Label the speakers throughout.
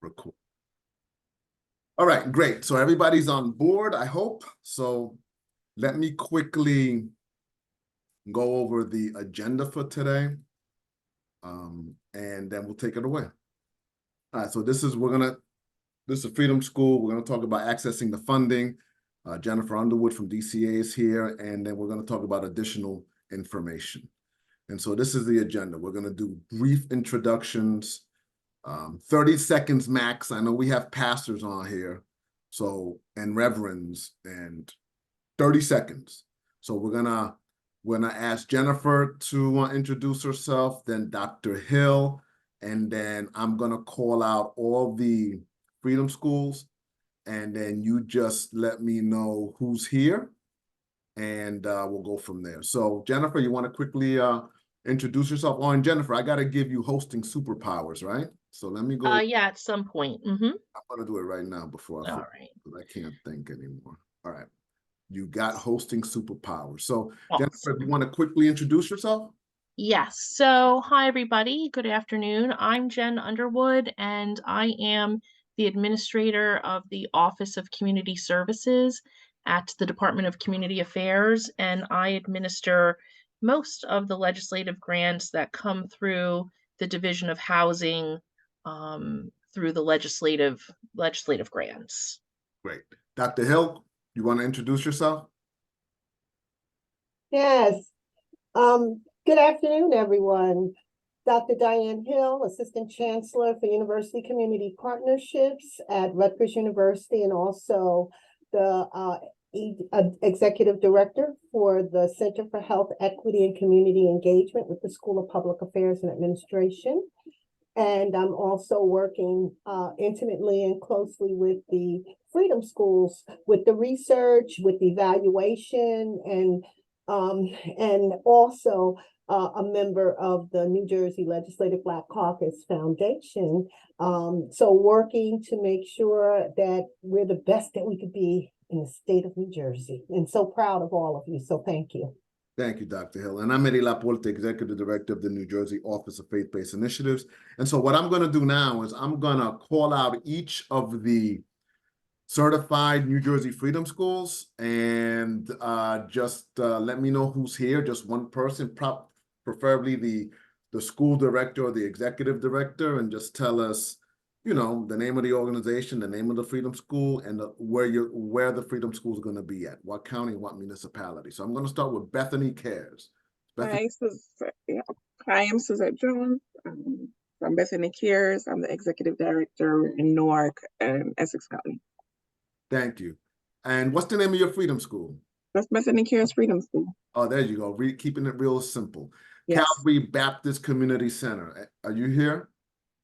Speaker 1: Record. All right, great. So everybody's on board, I hope. So let me quickly go over the agenda for today, and then we'll take it away. All right, so this is Freedom School. We're gonna talk about accessing the funding. Jennifer Underwood from DCA is here, and then we're gonna talk about additional information. And so this is the agenda. We're gonna do brief introductions, 30 seconds max. I know we have pastors on here, so, and reverends, and 30 seconds. So we're gonna ask Jennifer to introduce herself, then Dr. Hill, and then I'm gonna call out all the Freedom Schools, and then you just let me know who's here, and we'll go from there. So Jennifer, you want to quickly introduce yourself? Oh, and Jennifer, I got to give you hosting superpowers, right? So let me go.
Speaker 2: Yeah, at some point.
Speaker 1: I'm gonna do it right now before I
Speaker 2: All
Speaker 1: forget,
Speaker 2: right.
Speaker 1: because I can't think anymore. All right. You got hosting superpowers. So
Speaker 2: Awesome.
Speaker 1: Jennifer, if you want to quickly introduce yourself?
Speaker 2: Yes. So hi, everybody. Good afternoon. I'm Jen Underwood, and I am the administrator of the Office of Community Services at the Department of Community Affairs, and I administer most of the legislative grants that come through the Division of Housing through the legislative grants.
Speaker 1: Great. Dr. Hill, you want to introduce yourself?
Speaker 3: Yes. Good afternoon, everyone. Dr. Diane Hill, Assistant Chancellor for University Community Partnerships at Rutgers University, and also the Executive Director for the Center for Health Equity and Community Engagement with the School of Public Affairs and Administration. And I'm also working intimately and closely with the Freedom Schools, with the research, with the evaluation, and also a member of the New Jersey Legislative Black Caucus Foundation. So working to make sure that we're the best that we could be in the state of New Jersey. And so proud of all of you. So thank you.
Speaker 1: Thank you, Dr. Hill. And I'm Eddie Laporte, Executive Director of the New Jersey Office of Faith-Based Initiatives. And so what I'm going to do now is I'm going to call out each of the certified New Jersey Freedom Schools, and just let me know who's here. Just one person, preferably the school director or the executive director, and just tell us, you know, the name of the organization, the name of the Freedom School, and where the Freedom School is going to be at, what county, what municipality. So I'm going to start with Bethany Cares. Bethany.
Speaker 4: Hi, I'm Suzette Jones from Bethany Cares. I'm the executive director in Newark and Essex County.
Speaker 1: Thank you. And what's the name of your Freedom School?
Speaker 4: That's Bethany Cares Freedom School.
Speaker 1: Oh, there you go. Keeping it real simple.
Speaker 4: Yes.
Speaker 1: Calvary Baptist Community Center. Are you here?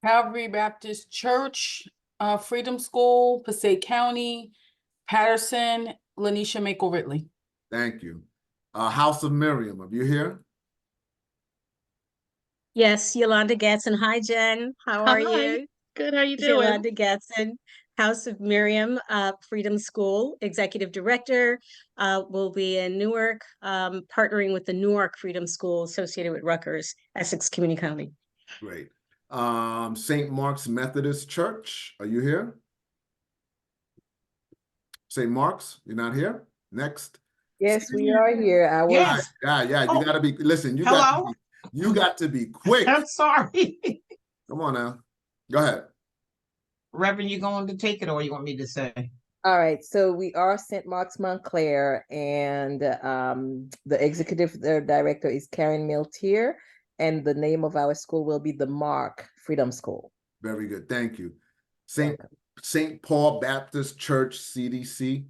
Speaker 5: Calvary Baptist Church, Freedom School, Passaic County, Patterson, Lanisha Mako Ridley.
Speaker 1: Thank you. House of Miriam, are you here?
Speaker 6: Yes, Yolanda Gatson. Hi, Jen. How are you?
Speaker 2: Good. How you doing?
Speaker 6: Yolanda Gatson, House of Miriam, Freedom School, Executive Director. Will be in Newark, partnering with the Newark Freedom School associated with Rutgers, Essex Community County.
Speaker 1: Great. St. Mark's Methodist Church, are you here? St. Mark's, you're not here? Next.
Speaker 4: Yes, we are here.
Speaker 1: Yeah, you gotta be, listen, you got to be quick.
Speaker 7: I'm sorry.
Speaker 1: Come on now. Go ahead.
Speaker 7: Reverend, you going to take it, or you want me to say?
Speaker 4: All right, so we are St. Mark's Montclair, and the executive director is Karen Miltier, and the name of our school will be the Mark Freedom School.
Speaker 1: Very good, thank you. St. Paul Baptist Church CDC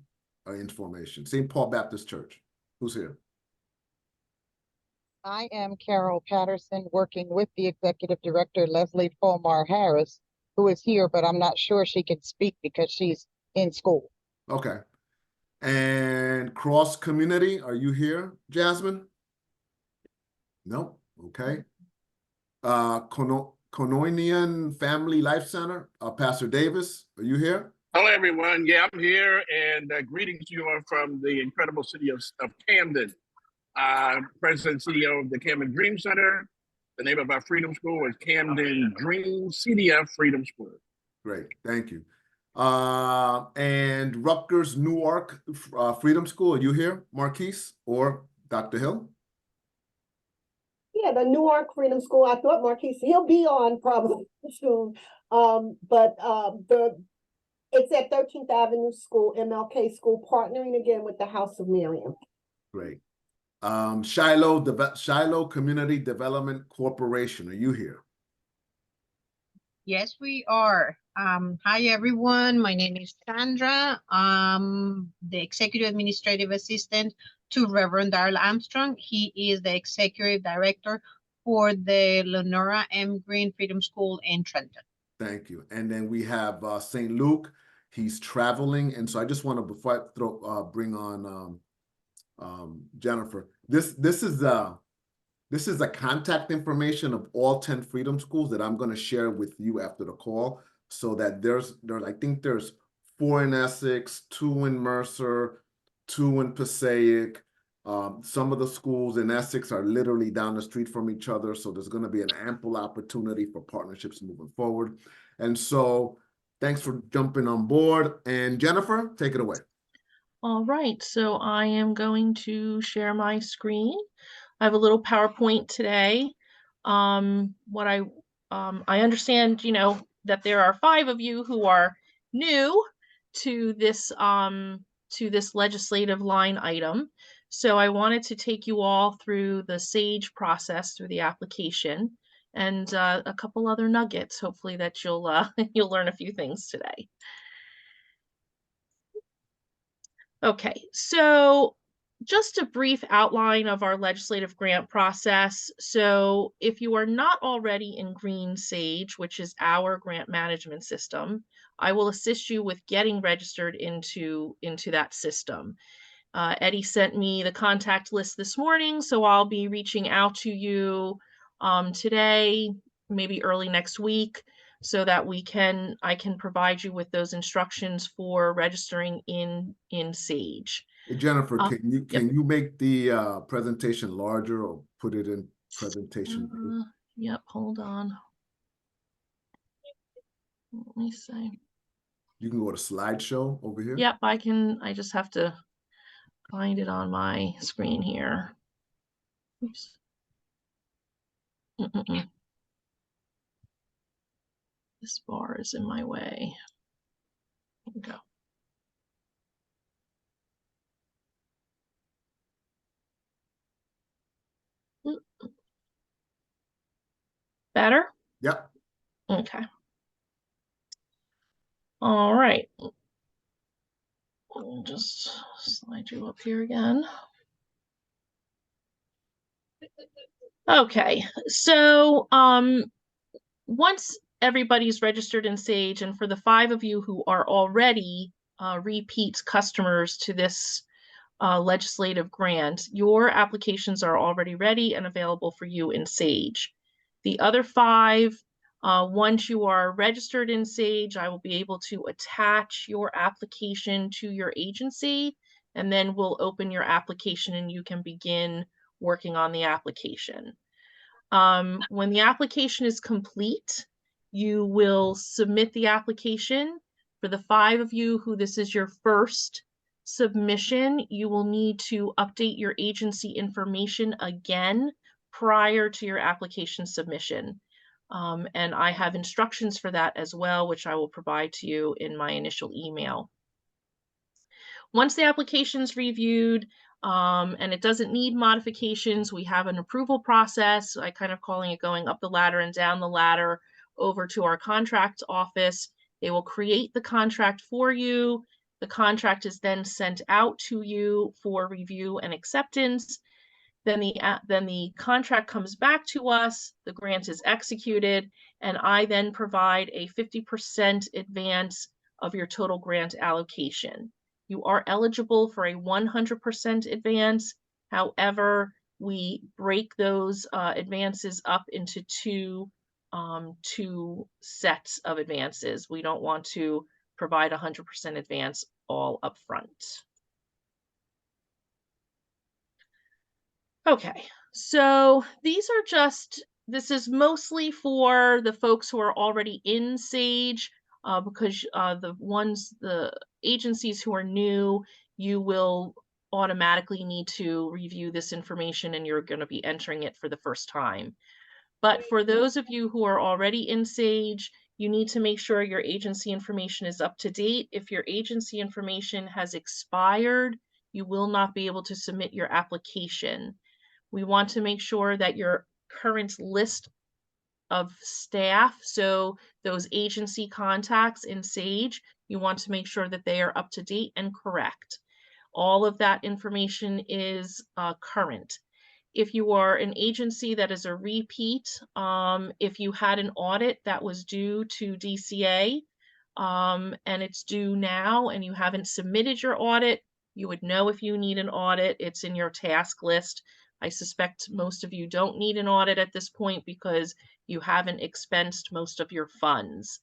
Speaker 1: information. St. Paul Baptist Church, who's here?
Speaker 8: I am Carol Patterson, working with the executive director, Leslie Fulmar Harris, who is here, but I'm not sure she can speak because she's in school.
Speaker 1: Okay. And Cross Community, are you here, Jasmine? No. Okay. Koinonia Family Life Center, Pastor Davis, are you here?
Speaker 9: Hello, everyone. Yeah, I'm here, and greetings to you all from the incredible city of Camden. President and CEO of the Camden Dream Center. The name of our Freedom School is Camden Dream CDF Freedom School.
Speaker 1: Great, thank you. And Rutgers Newark Freedom School, are you here, Marquise or Dr. Hill?
Speaker 3: Yeah, the Newark Freedom School, I thought Marquise, he'll be on probably soon. It's at 13th Avenue School, MLK School, partnering again with the House of Miriam.
Speaker 1: Great. Shiloh Community Development Corporation, are you here?
Speaker 10: Yes, we are. Hi, everyone. My name is Sandra. The Executive Administrative Assistant to Reverend Darrell Armstrong. He is the Executive Director for the Lenora M. Green Freedom School in Trenton.
Speaker 1: Thank you. And then we have St. Luke. He's traveling. And so I just want to, before I bring on Jennifer, this is the contact information of all 10 Freedom Schools that I'm going to share with you after the call, so that I think there's 4 in Essex, 2 in Mercer, 2 in Passaic. Some of the schools in Essex are literally down the street from each other, so there's going to be an ample opportunity for partnerships moving forward. And so thanks for jumping on board. And Jennifer, take it away.
Speaker 2: All right, so I am going to share my screen. I have a little PowerPoint today. I understand, that there are 5 of you who are new to this legislative line item. So I wanted to take you all through the SAGE process, through the application, and a couple other nuggets, hopefully that you'll learn a few things today. Okay, so just a brief outline of our legislative grant process. So if you are not already in Green Sage, which is our grant management system, I will assist you with getting registered into that system. Eddie sent me the contact list this morning, so I'll be reaching out to you today, maybe early next week, so that I can provide you with those instructions for registering in Sage.
Speaker 1: Hey, Jennifer, can you make the presentation larger or put it in presentation?
Speaker 2: Yep, hold on. Let me see.
Speaker 1: You can go to slideshow over here.
Speaker 2: Yep, I just have to find it on my screen here. Oops. This bar is in my way. Here we go. Better?
Speaker 1: Yep.
Speaker 2: Okay. All right. I'll just slide you up here again. Okay, so once everybody's registered in Sage, and for the 5 of you who are already repeat customers to this legislative grant, your applications are already ready and available for you in Sage. The other 5, once you are registered in Sage, I will be able to attach your application to your agency, and then we'll open your application and you can begin working on the application. When the application is complete, you will submit the application. For the 5 of you who this is your first submission, you will need to update your agency information again prior to your application submission. And I have instructions for that as well, which I will provide to you in my initial email. Once the application is reviewed, and it doesn't need modifications, we have an approval process. I kind of calling it going up the ladder and down the ladder over to our contract office. They will create the contract for you. The contract is then sent out to you for review and acceptance. Then the contract comes back to us, the grant is executed, and I then provide a 50% advance of your total grant allocation. You are eligible for a 100% advance. However, we break those advances up into two sets of advances. We don't want to provide 100% advance all up front. Okay, so this is mostly for the folks who are already in Sage. because the agencies who are new, you will automatically need to review this information and you're going to be entering it for the first time. But for those of you who are already in Sage, you need to make sure your agency information is up to date. If your agency information has expired, you will not be able to submit your application. We want to make sure that your current list of staff, so those agency contacts in Sage, you want to make sure that they are up to date and correct. All of that information is current. If you are an agency that is a repeat, if you had an audit that was due to DCA and it's due now and you haven't submitted your audit, you would know if you need an audit. It's in your task list. I suspect most of you don't need an audit at this point because you haven't expensed most of your funds.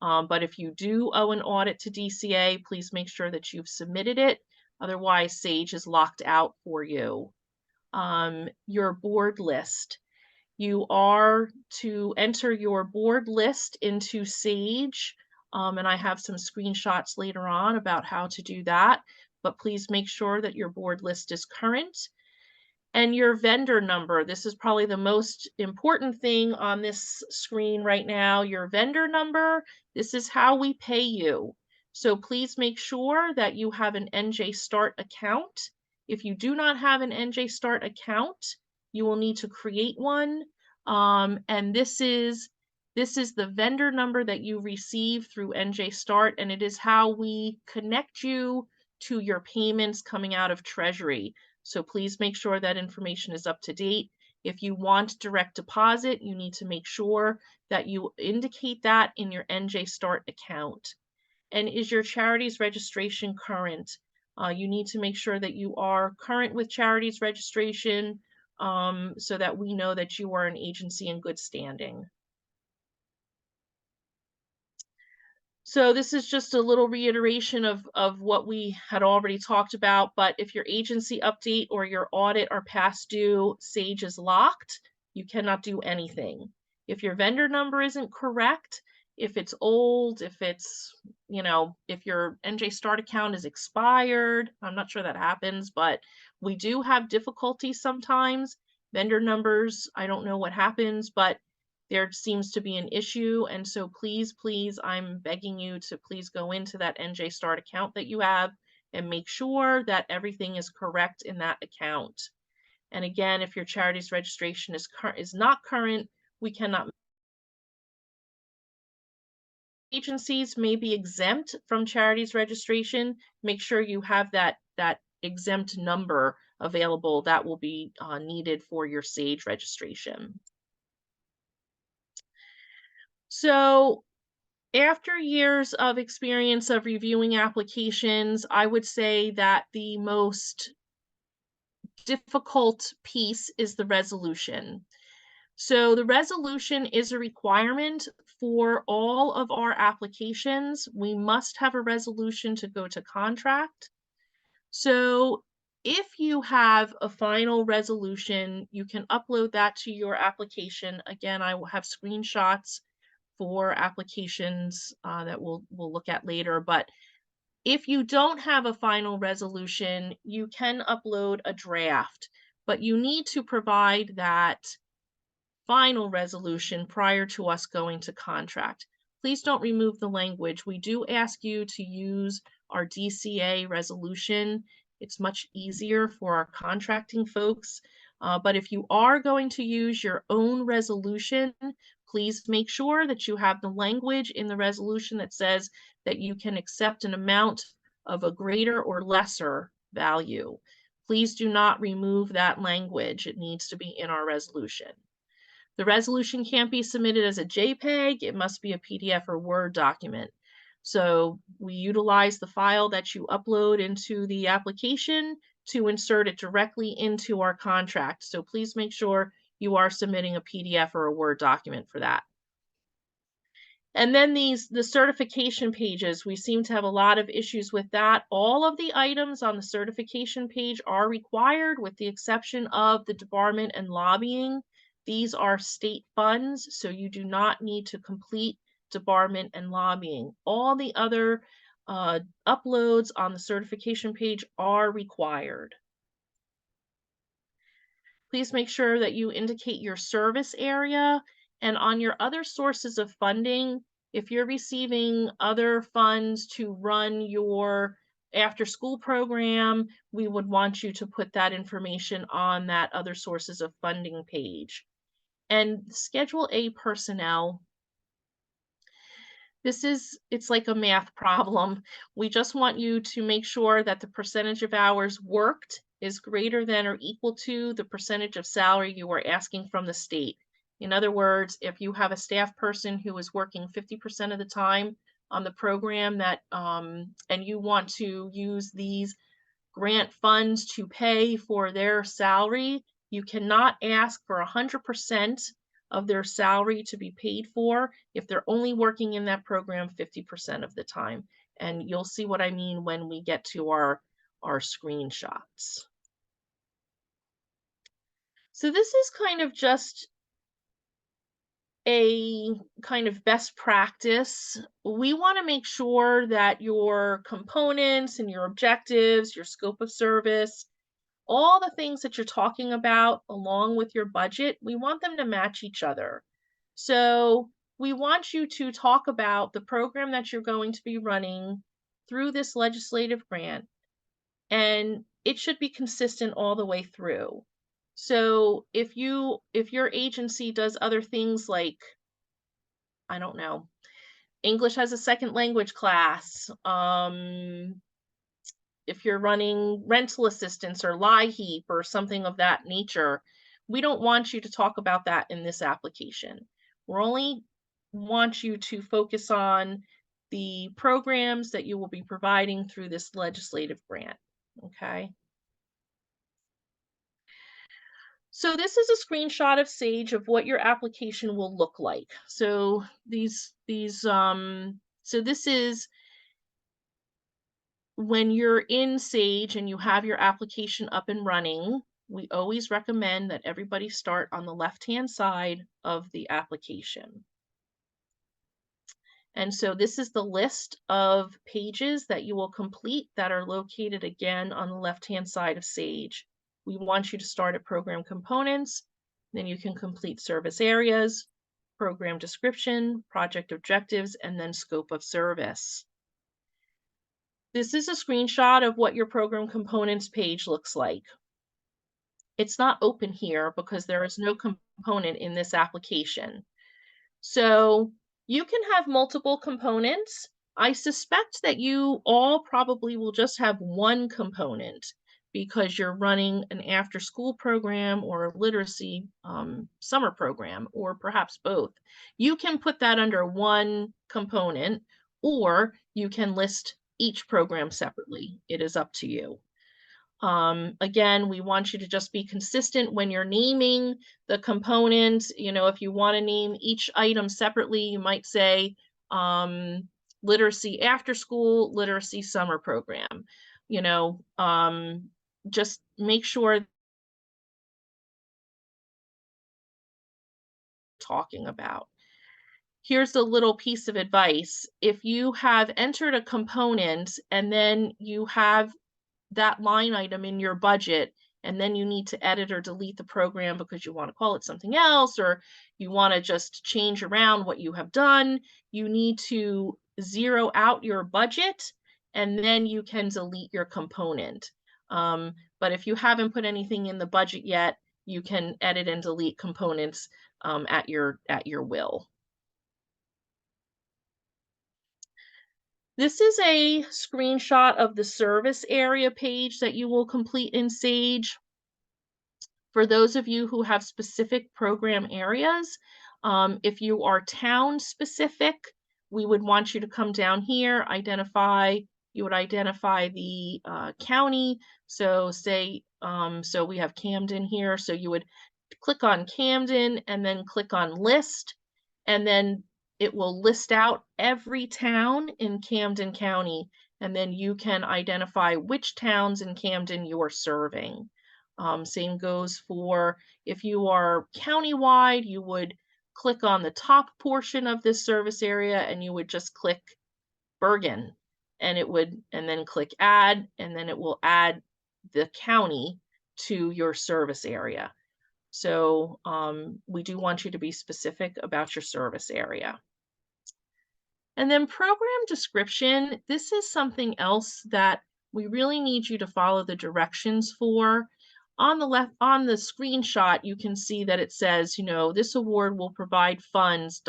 Speaker 2: But if you do owe an audit to DCA, please make sure that you've submitted it. Otherwise, Sage is locked out for you. Your board list. You are to enter your board list into Sage, and I have some screenshots later on about how to do that, but please make sure that your board list is current. And your vendor number. This is probably the most important thing on this screen right now. Your vendor number, this is how we pay you. So please make sure that you have an NJ Start account. If you do not have an NJ Start account, you will need to create one. And this is the vendor number that you receive through NJ Start, and it is how we connect you to your payments coming out of Treasury. So please make sure that information is up to date. If you want direct deposit, you need to make sure that you indicate that in your NJ Start account. And is your charities registration current? You need to make sure that you are current with charities registration so that we know that you are an agency in good standing. So this is just a little reiteration of what we had already talked about, but if your agency update or your audit are past due, Sage is locked. You cannot do anything. If your vendor number isn't correct, if it's old, if it's, if your NJ Start account is expired, I'm not sure that happens, but we do have difficulties sometimes. Vendor numbers, I don't know what happens, but there seems to be an issue. And so please, I'm begging you to please go into that NJ Start account that you have and make sure that everything is correct in that account. And again, if your charities registration is not current, we cannot. Agencies may be exempt from charities registration. Make sure you have that exempt number available that will be needed for your Sage registration. So after years of experience of reviewing applications, I would say that the most difficult piece is the resolution. So the resolution is a requirement for all of our applications. We must have a resolution to go to contract. So if you have a final resolution, you can upload that to your application. Again, I will have screenshots for applications that we'll look at later. But if you don't have a final resolution, you can upload a draft, but you need to provide that final resolution prior to us going to contract. Please don't remove the language. We do ask you to use our DCA resolution. It's much easier for our contracting folks. But if you are going to use your own resolution, please make sure that you have the language in the resolution that says that you can accept an amount of a greater or lesser value. Please do not remove that language. It needs to be in our resolution. The resolution can't be submitted as a JPEG. It must be a PDF or Word document. So we utilize the file that you upload into the application to insert it directly into our contract. So please make sure you are submitting a PDF or a Word document for that. And then the certification pages, we seem to have a lot of issues with that. All of the items on the certification page are required with the exception of the debarment and lobbying. These are state funds, so you do not need to complete debarment, and lobbying. All the other uploads on the certification page are required. Please make sure that you indicate your service area, and on your other sources of funding, if you're receiving other funds to run your after-school program, we would want you to put that information on that other sources of funding page. And Schedule A personnel, it's like a math problem. We just want you to make sure that the percentage of hours worked is greater than or equal to the percentage of salary you are asking from the state. In other words, if you have a staff person who is working 50% of the time on the program that and you want to use these grant funds to pay for their salary, you cannot ask for 100% of their salary to be paid for if they're only working in that program 50% of the time. And you'll see what I mean when we get to our screenshots. So this is kind of just a kind of best practice. We want to make sure that your components and your objectives, your scope of service, all the things that you're talking about along with your budget, we want them to match each other. So we want you to talk about the program that you're going to be running through this legislative grant, and it should be consistent all the way through. So if your agency does other things like, I don't know, English as a second language class, if you're running rental assistance or LIHEAP or something of that nature, we don't want you to talk about that in this application. We only want you to focus on the programs that you will be providing through this legislative grant, okay? So this is a screenshot of Sage of what your application will look like. So so this is when you're in Sage and you have your application up and running. We always recommend that everybody start on the left-hand side of the application. And so this is the list of pages that you will complete that are located again on the left-hand side of Sage. We want you to start at program components, then you can complete service areas, program description, project objectives, and then scope of service. This is a screenshot of what your program components page looks like. It's not open here because there is no component in this application. So you can have multiple components. I suspect that you all probably will just have one component because you're running an after-school program or a literacy summer program, or perhaps both. You can put that under one component, or you can list each program separately. It is up to you. Again, we want you to just be consistent when you're naming the components. You know, if you want to name each item separately, you might say literacy after school, literacy summer program. You know, just make sure talking about. Here's a little piece of advice. If you have entered a component and then you have that line item in your budget, and then you need to edit or delete the program because you want to call it something else, or you want to just change around what you have done, you need to zero out your budget and then you can delete your component. But if you haven't put anything in the budget yet, you can edit and delete components at your will. This is a screenshot of the service area page that you will complete in Sage. For those of you who have specific program areas, if you are town specific, we would want you to come down here, you would identify the county. So say, so we have Camden here. So you would click on Camden and then click on list, and then it will list out every town in Camden County, and then you can identify which towns in Camden you're serving. Same goes for if you are countywide, you would click on the top portion of this service area and you would just click Bergen, and then click add, and then it will add the county to your service area. So we do want you to be specific about your service area. And then program description, this is something else that we really need you to follow the directions for. On the left, on the screenshot, you can see that it says, you know, this award will provide funds, ...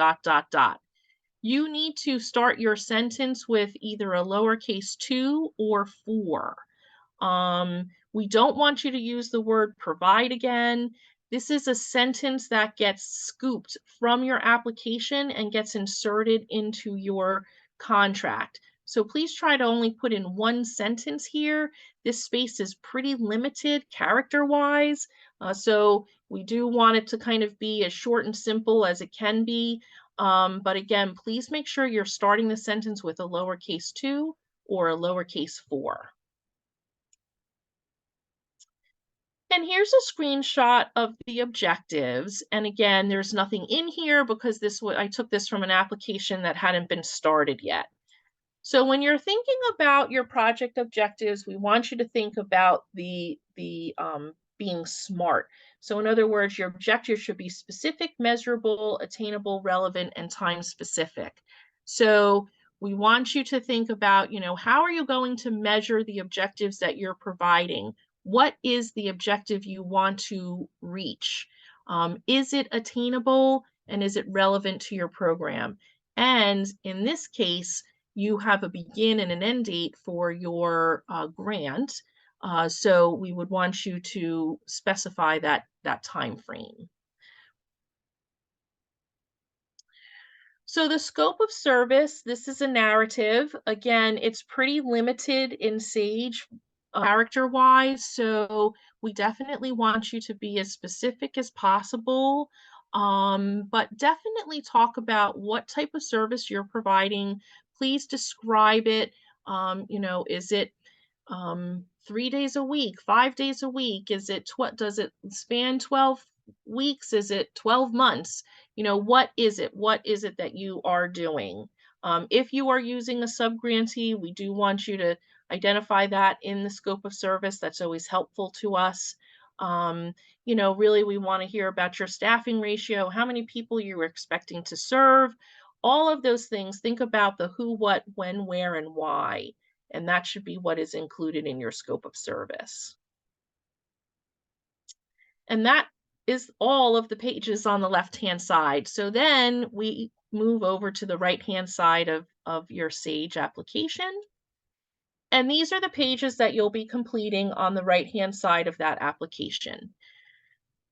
Speaker 2: You need to start your sentence with either a lowercase 2 or 4. We don't want you to use the word provide again. This is a sentence that gets scooped from your application and gets inserted into your contract. So please try to only put in one sentence here. This space is pretty limited character-wise, so we do want it to kind of be as short and simple as it can be. But again, please make sure you're starting the sentence with a lowercase 2 or a lowercase 4. And here's a screenshot of the objectives. And again, there's nothing in here because I took this from an application that hadn't been started yet. So when you're thinking about your project objectives, we want you to think about the being SMART. So in other words, your objectives should be specific, measurable, attainable, relevant, and time specific. So we want you to think about, you know, how are you going to measure the objectives that you're providing? What is the objective you want to reach? Is it attainable and is it relevant to your program? And in this case, you have a begin and an end date for your grant. So we would want you to specify that time frame. So the scope of service, this is a narrative. Again, it's pretty limited in Sage character-wise, so we definitely want you to be as specific as possible, but definitely talk about what type of service you're providing. Please describe it. You know, is it 3 days a week, 5 days a week? Is it does it span 12 weeks? Is it 12 months? You know, what is it? What is it that you are doing? If you are using a subgrantee, we do want you to identify that in the scope of service. That's always helpful to us. You know, really, we want to hear about your staffing ratio, how many people you were expecting to serve, all of those things. Think about the who, what, when, where, and why. And that should be what is included in your scope of service. And that is all of the pages on the left-hand side. So then we move over to the right-hand side of your Sage application. And these are the pages that you'll be completing on the right-hand side of that application.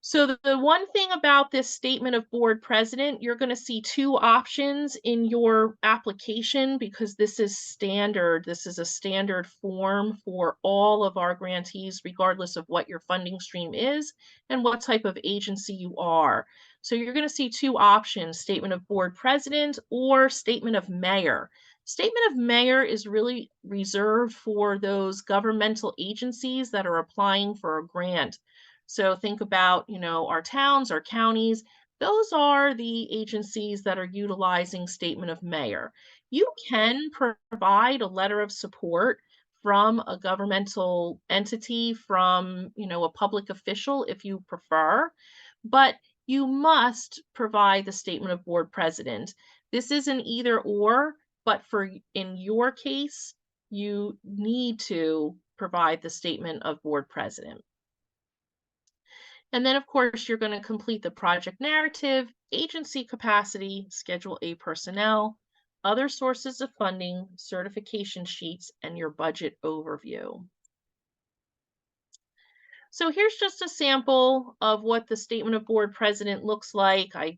Speaker 2: So the one thing about this statement of board president, you're going to see two options in your application because this is standard. This is a standard form for all of our grantees, regardless of what your funding stream is and what type of agency you are. So you're going to see two options, statement of board president or statement of mayor. Statement of mayor is really reserved for those governmental agencies that are applying for a grant. So think about, you know, our towns, our counties. Those are the agencies that are utilizing statement of mayor. You can provide a letter of support from a governmental entity, from, you know, a public official if you prefer, but you must provide the statement of board president. This is an either or, but in your case, you need to provide the statement of board president. And then, of course, you're going to complete the project narrative, agency capacity, Schedule A personnel, other sources of funding, certification sheets, and your budget overview. So here's just a sample of what the statement of board president looks like. I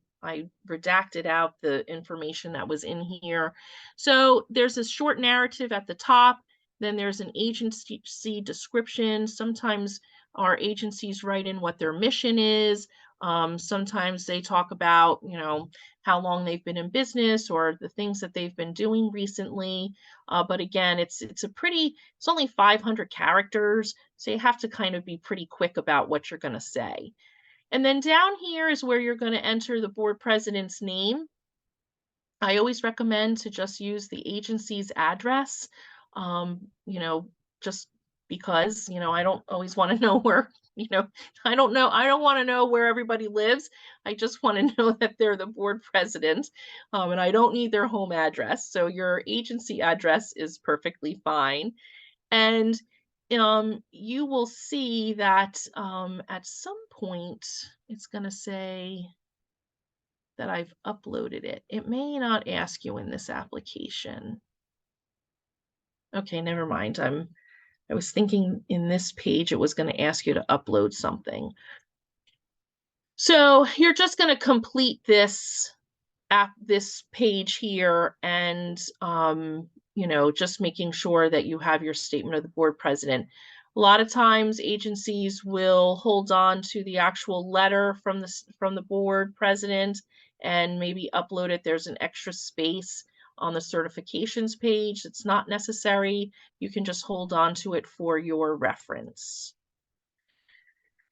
Speaker 2: redacted out the information that was in here. So there's a short narrative at the top. Then there's an agency description. Sometimes our agencies write in what their mission is. Sometimes they talk about, you know, how long they've been in business or the things that they've been doing recently. But again, it's only 500 characters. So you have to kind of be pretty quick about what you're going to say. And then down here is where you're going to enter the board president's name. I always recommend to just use the agency's address, you know, just because, you know, I don't always want to know where, you know, I don't want to know where everybody lives. I just want to know that they're the board president, and I don't need their home address. So your agency address is perfectly fine. And you will see that at some point it's going to say that I've uploaded it. It may not ask you in this application. Okay, never mind. I was thinking in this page it was going to ask you to upload something. So you're just going to complete this page here, and you know, just making sure that you have your statement of the board president. A lot of times agencies will hold on to the actual letter from the board president and maybe upload it. There's an extra space on the certifications page. It's not necessary. You can just hold on to it for your reference.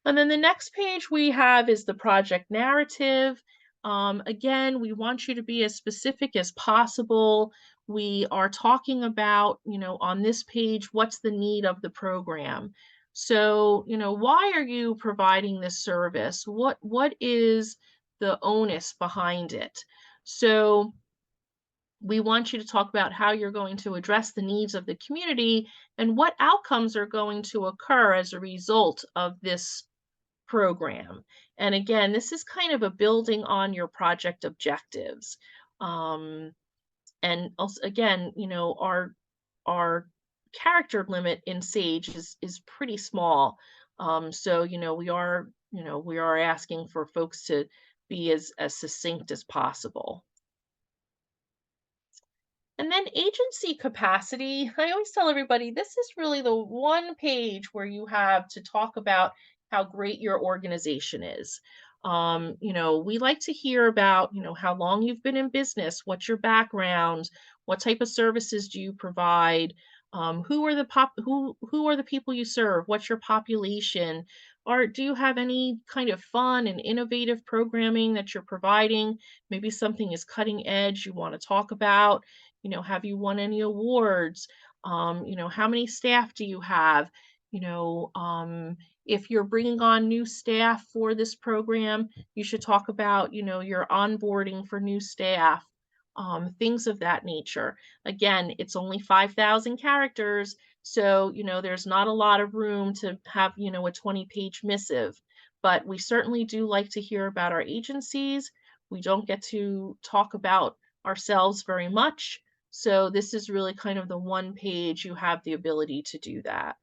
Speaker 2: And then the next page we have is the project narrative. Again, we want you to be as specific as possible. We are talking about, you know, on this page, what's the need of the program? So, you know, why are you providing this service? What is the onus behind it? So we want you to talk about how you're going to address the needs of the community and what outcomes are going to occur as a result of this program. And again, this is kind of a building on your project objectives. And also, again, you know, our character limit in Sage is pretty small. So, you know, we are asking for folks to be as succinct as possible. And then agency capacity. I always tell everybody, this is really the one page where you have to talk about how great your organization is. You know, we like to hear about, you know, how long you've been in business, what's your background, what type of services do you provide, who are the people you serve, what's your population, or do you have any kind of fun and innovative programming that you're providing? Maybe something is cutting edge you want to talk about. You know, have you won any awards? You know, how many staff do you have? You know, if you're bringing on new staff for this program, you should talk about, you know, your onboarding for new staff, things of that nature. Again, it's only 5,000 characters, so, you know, there's not a lot of room to have, you know, a 20-page missive, but we certainly do like to hear about our agencies. We don't get to talk about ourselves very much. So this is really kind of the one page you have the ability to do that.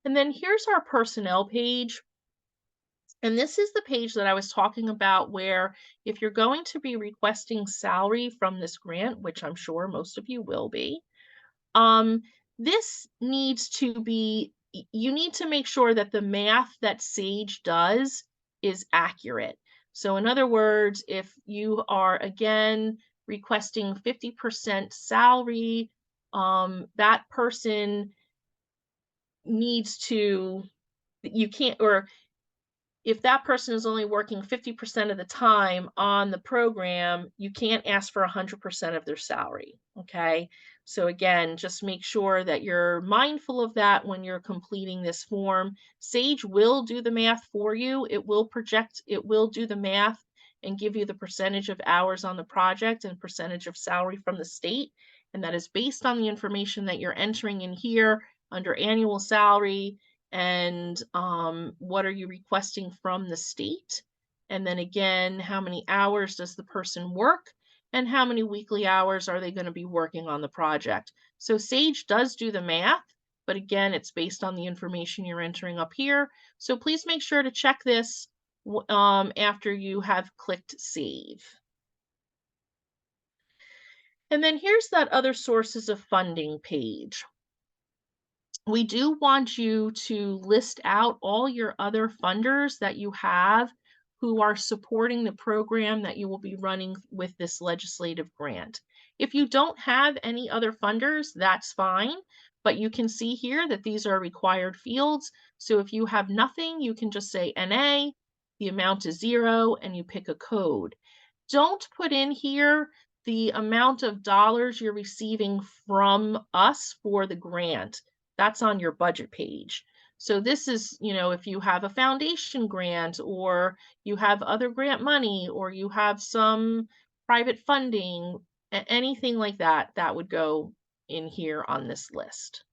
Speaker 2: And then here's our personnel page. And this is the page that I was talking about where if you're going to be requesting salary from this grant, which I'm sure most of you will be, this needs to be, you need to make sure that the math that Sage does is accurate. So in other words, if you are, again, requesting 50% salary, that person needs to, you can't, or if that person is only working 50% of the time on the program, you can't ask for 100% of their salary, okay? So again, just make sure that you're mindful of that when you're completing this form. Sage will do the math for you. It will do the math and give you the percentage of hours on the project and percentage of salary from the state. And that is based on the information that you're entering in here under annual salary, and what are you requesting from the state? And then again, how many hours does the person work? And how many weekly hours are they going to be working on the project? So Sage does do the math, but again, it's based on the information you're entering up here. So please make sure to check this after you have clicked Save. And then here's that other sources of funding page. We do want you to list out all your other funders that you have who are supporting the program that you will be running with this legislative grant. If you don't have any other funders, that's fine. but you can see here that these are required fields. So if you have nothing, you can just say NA, the amount is 0, and you pick a code. Don't put in here the amount of dollars you're receiving from us for the grant. That's on your budget page. So this is, you know, if you have a foundation grant, or you have other grant money, or you have some private funding, anything like that, that would go in here on this list.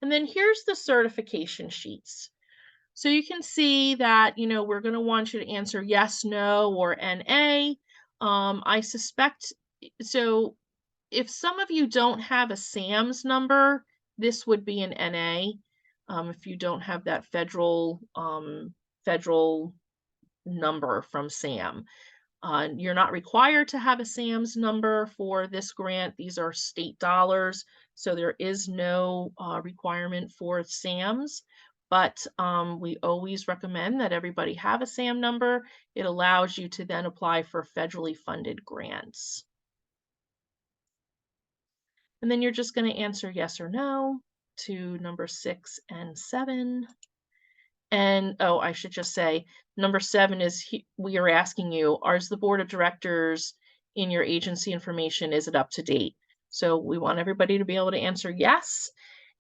Speaker 2: And then here's the certification sheets. So you can see that, you know, we're going to want you to answer yes, no, or NA. I suspect, so if some of you don't have a SAMS number, this would be an NA. If you don't have that federal number from SAM. You're not required to have a SAMS number for this grant. These are state dollars, so there is no requirement for SAMS, but we always recommend that everybody have a SAM number. It allows you to then apply for federally funded grants. And then you're just going to answer yes or no to number 6 and 7. And, oh, I should just say, number 7 is we are asking you, is the board of directors in your agency information, is it up to date? So we want everybody to be able to answer yes.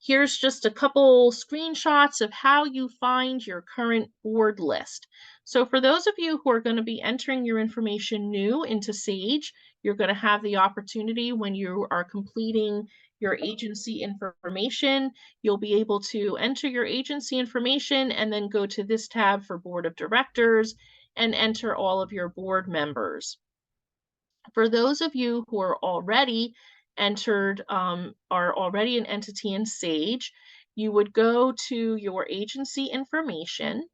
Speaker 2: Here's just a couple screenshots of how you find your current board list. So for those of you who are going to be entering your information new into Sage, you're going to have the opportunity when you are completing your agency information, you'll be able to enter your agency information and then go to this tab for board of directors and enter all of your board members. For those of you who are already entered, are already an entity in Sage, you would go to your agency information,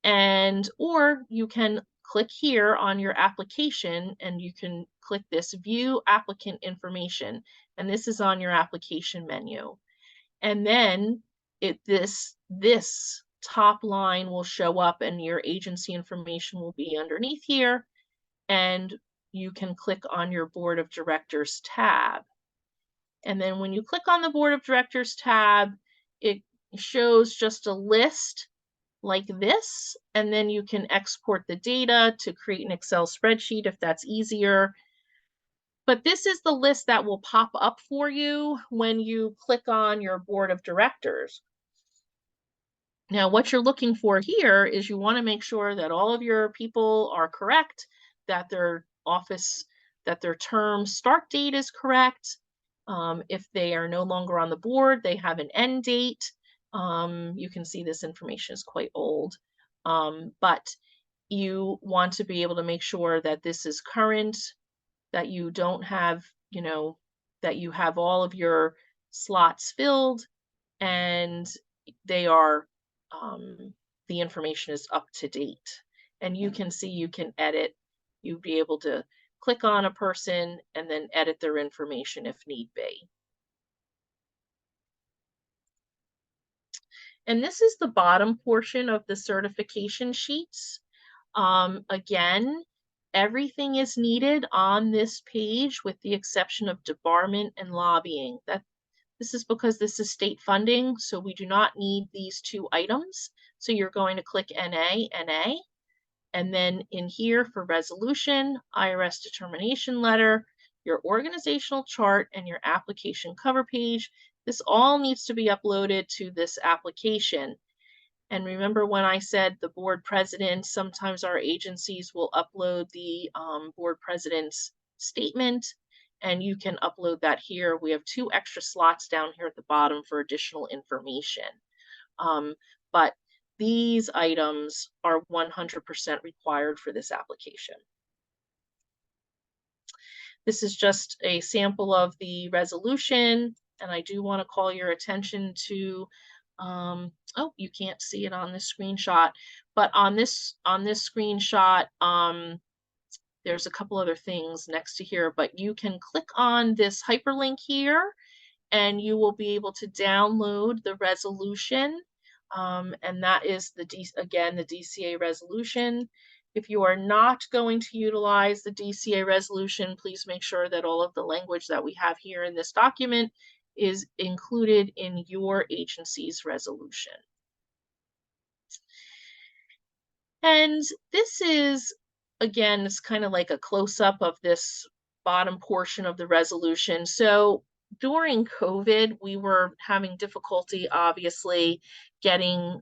Speaker 2: and or you can click here on your application and you can click this view applicant information, and this is on your application menu. And then this top line will show up and your agency information will be underneath here, and you can click on your board of directors tab. And then when you click on the board of directors tab, it shows just a list like this, and then you can export the data to create an Excel spreadsheet if that's easier. But this is the list that will pop up for you when you click on your board of directors. Now, what you're looking for here is you want to make sure that all of your people are correct, that their term start date is correct. If they are no longer on the board, they have an end date. You can see this information is quite old, but you want to be able to make sure that this is current, that you don't have, you know, that you have all of your slots filled and they are, the information is up to date. And you can see, you can edit, you'd be able to click on a person and then edit their information if need be. And this is the bottom portion of the certification sheets. Again, everything is needed on this page with the exception of debarment and lobbying. This is because this is state funding, so we do not need these 2 items. So you're going to click NA, and then in here for resolution, IRS determination letter, your organizational chart, and your application cover page. This all needs to be uploaded to this application. And remember when I said the board president, sometimes our agencies will upload the board president's statement, and you can upload that here. We have 2 extra slots down here at the bottom for additional information. But these items are 100% required for this application. This is just a sample of the resolution, and I do want to call your attention to, oh, you can't see it on this screenshot, but on this screenshot, there's a couple other things next to here, but you can click on this hyperlink here and you will be able to download the resolution. And that is again, the DCA resolution. If you are not going to utilize the DCA resolution, please make sure that all of the language that we have here in this document is included in your agency's resolution. And this is, again, it's kind of like a close-up of this bottom portion of the resolution. So during COVID, we were having difficulty, obviously, getting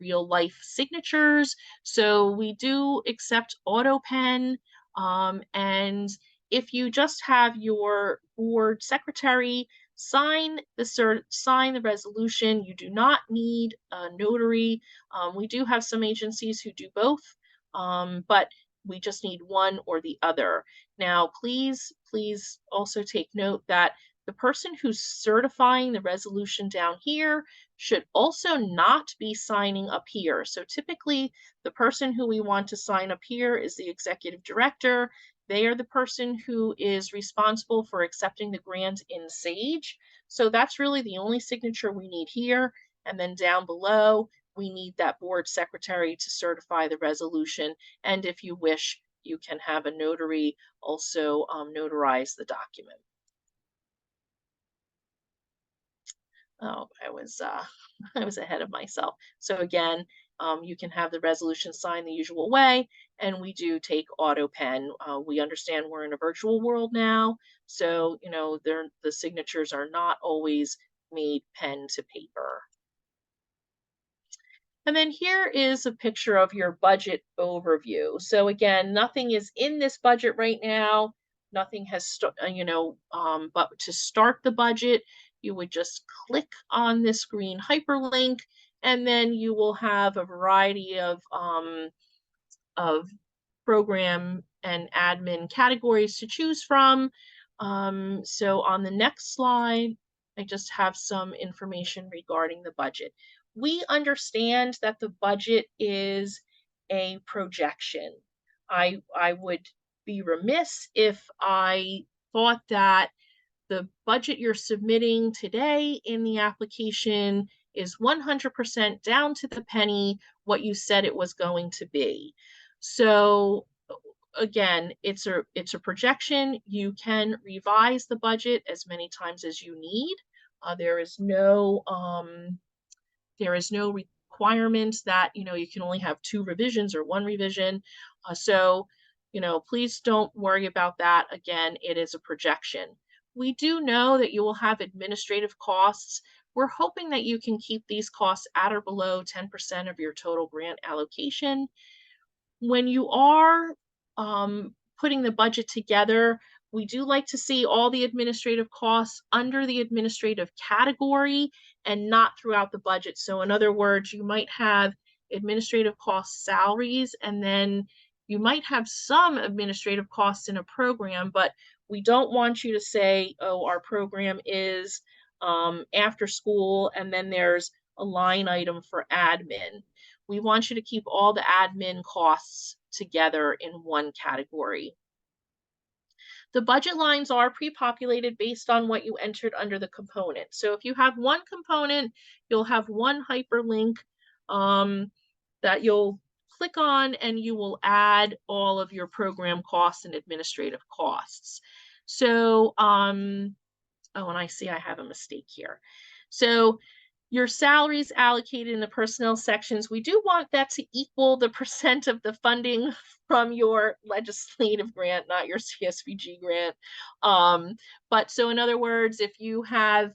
Speaker 2: real life signatures. So we do accept AutoPen. And if you just have your board secretary sign the resolution, you do not need a notary. We do have some agencies who do both, but we just need one or the other. Now, please also take note that the person who's certifying the resolution down here should also not be signing up here. So typically, the person who we want to sign up here is the executive director. They are the person who is responsible for accepting the grant in Sage. So that's really the only signature we need here. And then down below, we need that board secretary to certify the resolution. And if you wish, you can have a notary also notarize the document. Oh, I was ahead of myself. So again, you can have the resolution signed the usual way, and we do take AutoPen. We understand we're in a virtual world now, so the signatures are not always made pen to paper. And then here is a picture of your budget overview. So again, nothing is in this budget right now. Nothing has, but to start the budget, you would just click on this green hyperlink, and then you will have a variety of program and admin categories to choose from. So on the next slide, I just have some information regarding the budget. We understand that the budget is a projection. I would be remiss if I thought that the budget you're submitting today in the application is 100% down to the penny what you said it was going to be. So again, it's a projection. You can revise the budget as many times as you need. There is no requirement that you can only have 2 revisions or 1 revision. So please don't worry about that. Again, it is a projection. We do know that you will have administrative costs. We're hoping that you can keep these costs at or below 10% of your total grant allocation. When you are putting the budget together, we do like to see all the administrative costs under the administrative category and not throughout the budget. So in other words, you might have administrative cost salaries, and then you might have some administrative costs in a program, but we don't want you to say, oh, our program is after school, and then there's a line item for admin. We want you to keep all the admin costs together in one category. The budget lines are pre-populated based on what you entered under the component. So if you have one component, you'll have one hyperlink that you'll click on, and you will add all of your program costs and administrative costs. So, oh, and I see I have a mistake here. So your salaries allocated in the personnel sections, we do want that to equal the % of the funding from your legislative grant, not your CSVG grant. But so in other words, if you have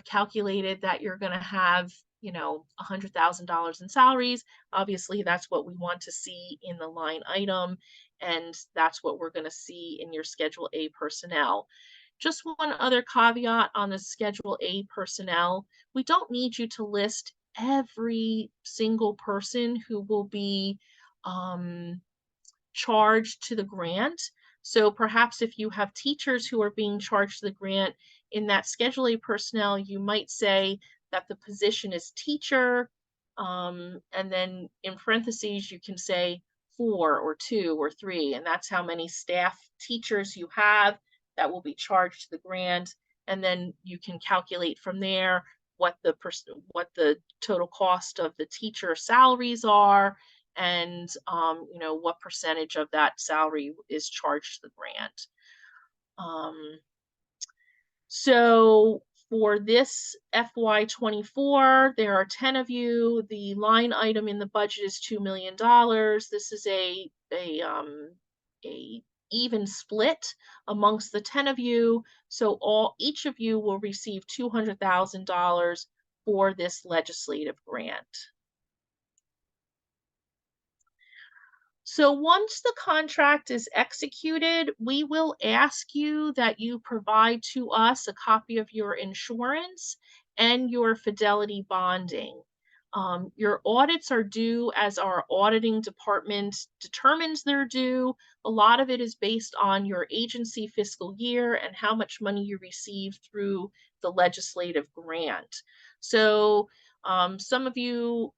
Speaker 2: calculated that you're going to have $100,000 in salaries, obviously that's what we want to see in the line item, and that's what we're going to see in your Schedule A personnel. Just one other caveat on the Schedule A personnel. We don't need you to list every single person who will be charged to the grant. So perhaps if you have teachers who are being charged to the grant, in that Schedule A personnel, you might say that the position is teacher, and then in parentheses, you can say 4 or 2 or 3, and that's how many staff teachers you have that will be charged to the grant. And then you can calculate from there what the total cost of the teacher salaries are, and you know, what percentage of that salary is charged to the grant. So for this FY24, there are 10 of you. The line item in the budget is $2 million. This is a even split amongst the 10 of you. So each of you will receive $200,000 for this legislative grant. So once the contract is executed, we will ask you that you provide to us a copy of your insurance and your fidelity bonding. Your audits are due as our auditing department determines they're due. A lot of it is based on your agency fiscal year and how much money you received through the legislative grant. So some of you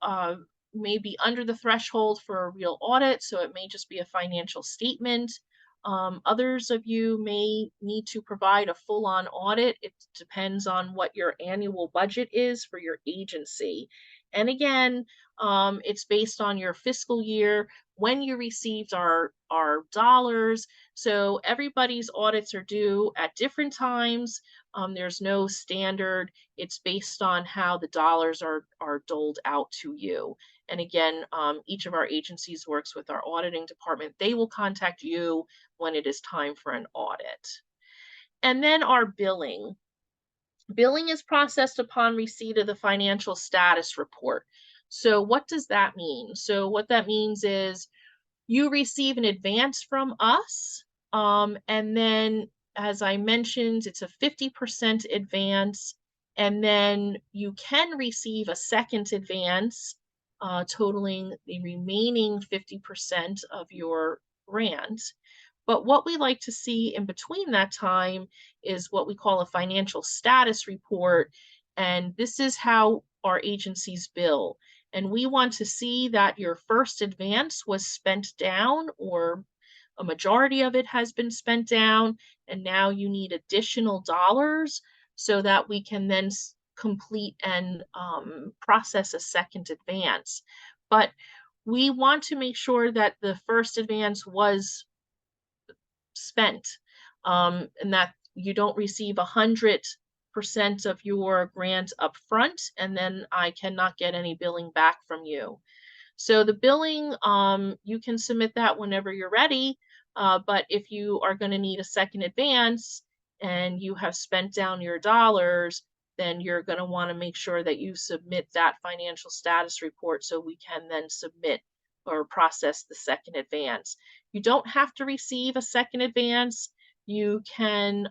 Speaker 2: may be under the threshold for a real audit, so it may just be a financial statement. Others of you may need to provide a full-on audit. It depends on what your annual budget is for your agency. And again, it's based on your fiscal year, when you received our dollars. So everybody's audits are due at different times. There's no standard. It's based on how the dollars are doled out to you. And again, each of our agencies works with our auditing department. They will contact you when it is time for an audit. And then our billing. Billing is processed upon receipt of the financial status report. So what does that mean? So what that means is you receive an advance from us, and then, as I mentioned, it's a 50% advance, and then you can receive a second advance totaling the remaining 50% of your grant. But what we like to see in between that time is what we call a financial status report. And this is how our agencies bill. And we want to see that your first advance was spent down, or a majority of it has been spent down, and now you need additional dollars so that we can then complete and process a second advance. But we want to make sure that the first advance was spent, and that you don't receive 100% of your grant up front, and then I cannot get any billing back from you. So the billing, you can submit that whenever you're ready, but if you are going to need a second advance and you have spent down your dollars, then you're going to want to make sure that you submit that financial status report so we can then submit or process the second advance. You don't have to receive a second advance. You can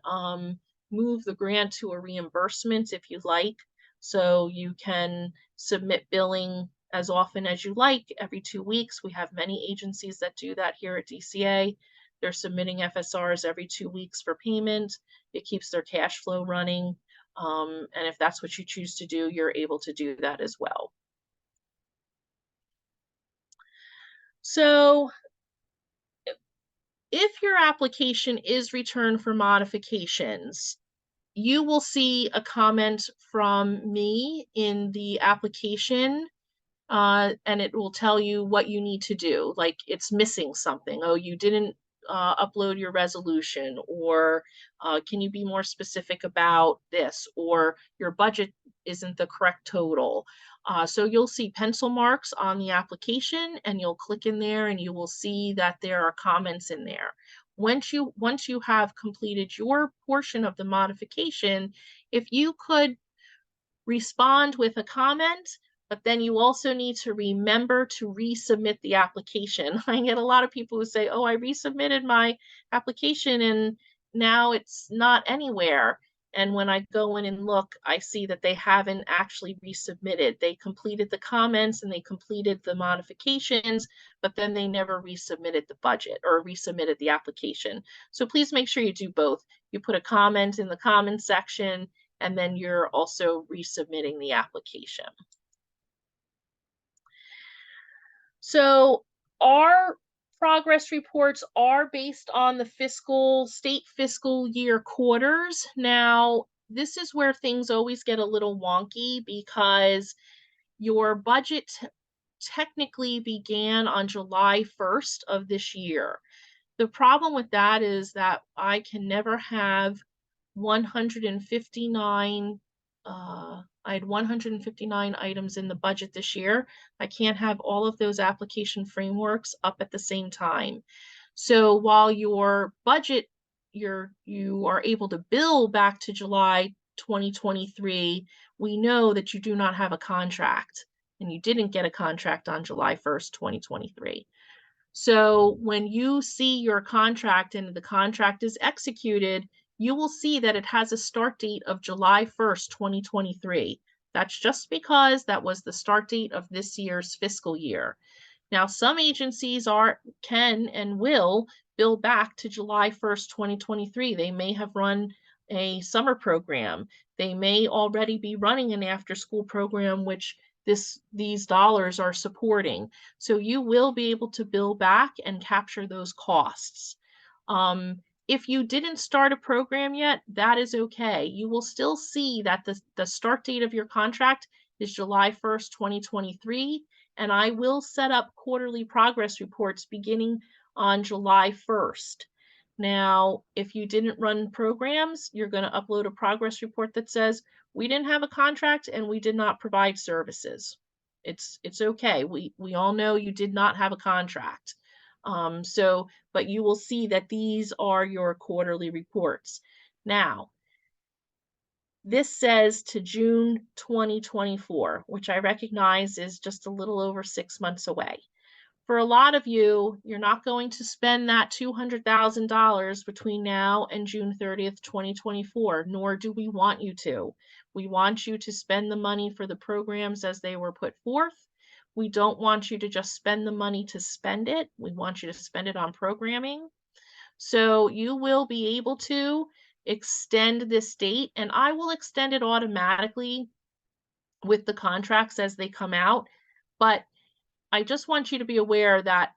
Speaker 2: move the grant to a reimbursement if you like. So you can submit billing as often as you like, every 2 weeks. We have many agencies that do that here at DCA. They're submitting FSRs every 2 weeks for payment. It keeps their cash flow running. And if that's what you choose to do, you're able to do that as well. So if your application is returned for modifications, you will see a comment from me in the application, and it will tell you what you need to do. Like, it's missing something. Oh, you didn't upload your resolution, or can you be more specific about this, or your budget isn't the correct total. So you'll see pencil marks on the application, and you'll click in there and you will see that there are comments in there. Once you have completed your portion of the modification, if you could respond with a comment, but then you also need to remember to resubmit the application. I get a lot of people who say, oh, I resubmitted my application and now it's not anywhere. And when I go in and look, I see that they haven't actually resubmitted. They completed the comments and they completed the modifications, but then they never resubmitted the budget or resubmitted the application. So please make sure you do both. You put a comment in the comment section, and then you're also resubmitting the application. So our progress reports are based on the state fiscal year quarters. Now, this is where things always get a little wonky because your budget technically began on July 1st of this year. The problem with that is that I can never have 159, I had 159 items in the budget this year. I can't have all of those application frameworks up at the same time. So while your budget, you are able to bill back to July 2023, we know that you do not have a contract and you didn't get a contract on July 1st, 2023. So when you see your contract and the contract is executed, you will see that it has a start date of July 1st, 2023. That's just because that was the start date of this year's fiscal year. Now, some agencies can and will bill back to July 1st, 2023. They may have run a summer program. They may already be running an after-school program, which these dollars are supporting. So you will be able to bill back and capture those costs. If you didn't start a program yet, that is okay. You will still see that the start date of your contract is July 1st, 2023, and I will set up quarterly progress reports beginning on July 1st. Now, if you didn't run programs, you're going to upload a progress report that says, we didn't have a contract and we did not provide services. It's okay. We all know you did not have a contract. But you will see that these are your quarterly reports. Now, this says to June 2024, which I recognize is just a little over 6 months away. For a lot of you, you're not going to spend that $200,000 between now and June 30th, 2024, nor do we want you to. We want you to spend the money for the programs as they were put forth. We don't want you to just spend the money to spend it. We want you to spend it on programming. So you will be able to extend this date, and I will extend it automatically with the contracts as they come out. But I just want you to be aware that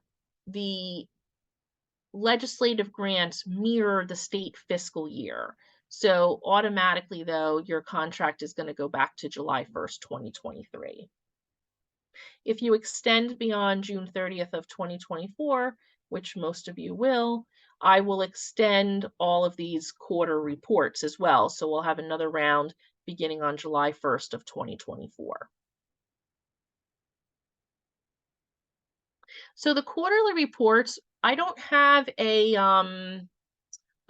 Speaker 2: the legislative grants mirror the state fiscal year. So automatically, though, your contract is going to go back to July 1st, 2023. If you extend beyond June 30th of 2024, which most of you will, I will extend all of these quarter reports as well. So we'll have another round beginning on July 1st of 2024. So the quarterly reports, I don't have a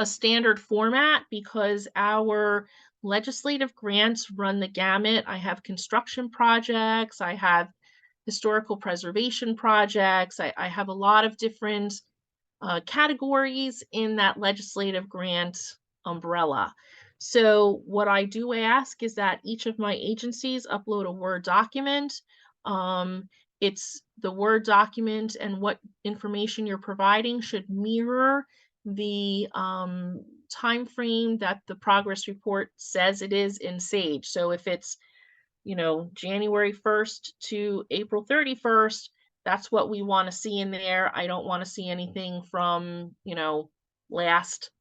Speaker 2: standard format because our legislative grants run the gamut. I have construction projects, I have historical preservation projects, I have a lot of different categories in that legislative grant umbrella. So what I do ask is that each of my agencies upload a Word document. It's the Word document and what information you're providing should mirror the time frame that the progress report says it is in SAGE. So if it's, January 1st to April 31st, that's what we want to see in there. I don't want to see anything from, last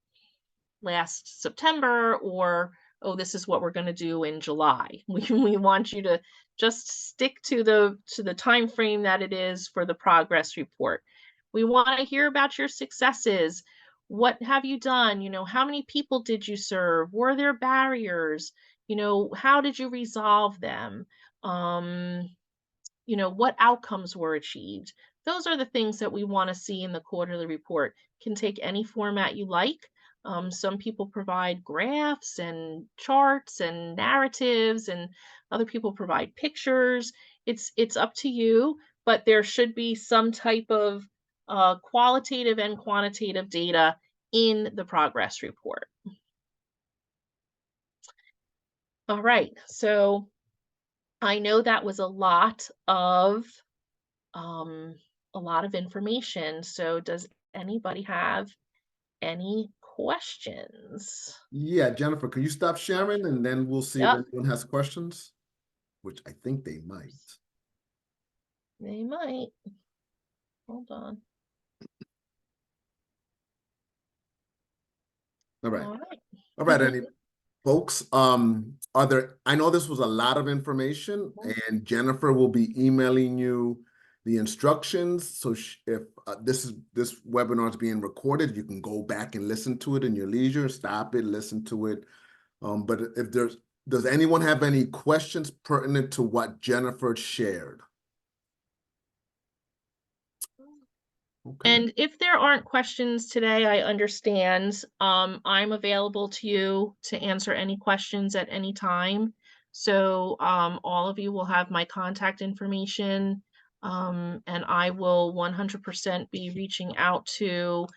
Speaker 2: September or, oh, this is what we're going to do in July. We want you to just stick to the time frame that it is for the progress report. We want to hear about your successes. What have you done? How many people did you serve? Were there barriers? How did you resolve them? What outcomes were achieved? Those are the things that we want to see in the quarterly report. Can take any format you like. Some people provide graphs and charts and narratives, and other people provide pictures. It's up to you, but there should be some type of qualitative and quantitative data in the progress report. All right, so I know that was a lot of information. So does anybody have any questions?
Speaker 1: Yeah, Jennifer, can you stop sharing and then we'll see
Speaker 2: Yep.
Speaker 1: if anyone has questions? Which I think they might.
Speaker 2: They might. Hold on.
Speaker 1: All right.
Speaker 2: All right.
Speaker 1: All right, Folks, I know this was a lot of information, and Jennifer will be emailing you the instructions. So if this webinar is being recorded, you can go back and listen to it in your leisure, stop it, listen to it. But if does anyone have any questions pertinent to what Jennifer shared? Okay.
Speaker 2: And if there aren't questions today, I understand. I'm available to you to answer any questions at any time. So all of you will have my contact information, and I will 100% be reaching out to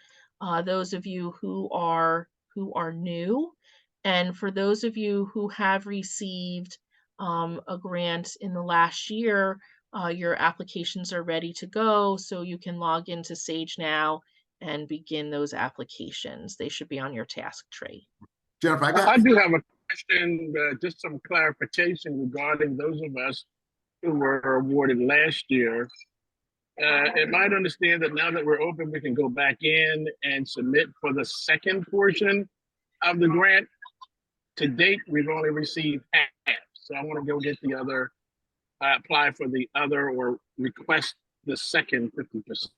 Speaker 2: those of you who are new. And for those of you who have received a grant in the last year, your applications are ready to go, so you can log into Sage now and begin those applications. They should be on your task tree.
Speaker 1: Jennifer,
Speaker 9: I do have a question, just some clarification regarding those of us who were awarded last year. Am I to understand that now that we're open, we can go back in and submit for the second portion of the grant? To date, we've only received half, so I want to go get the other, apply for the other or request the second 50%.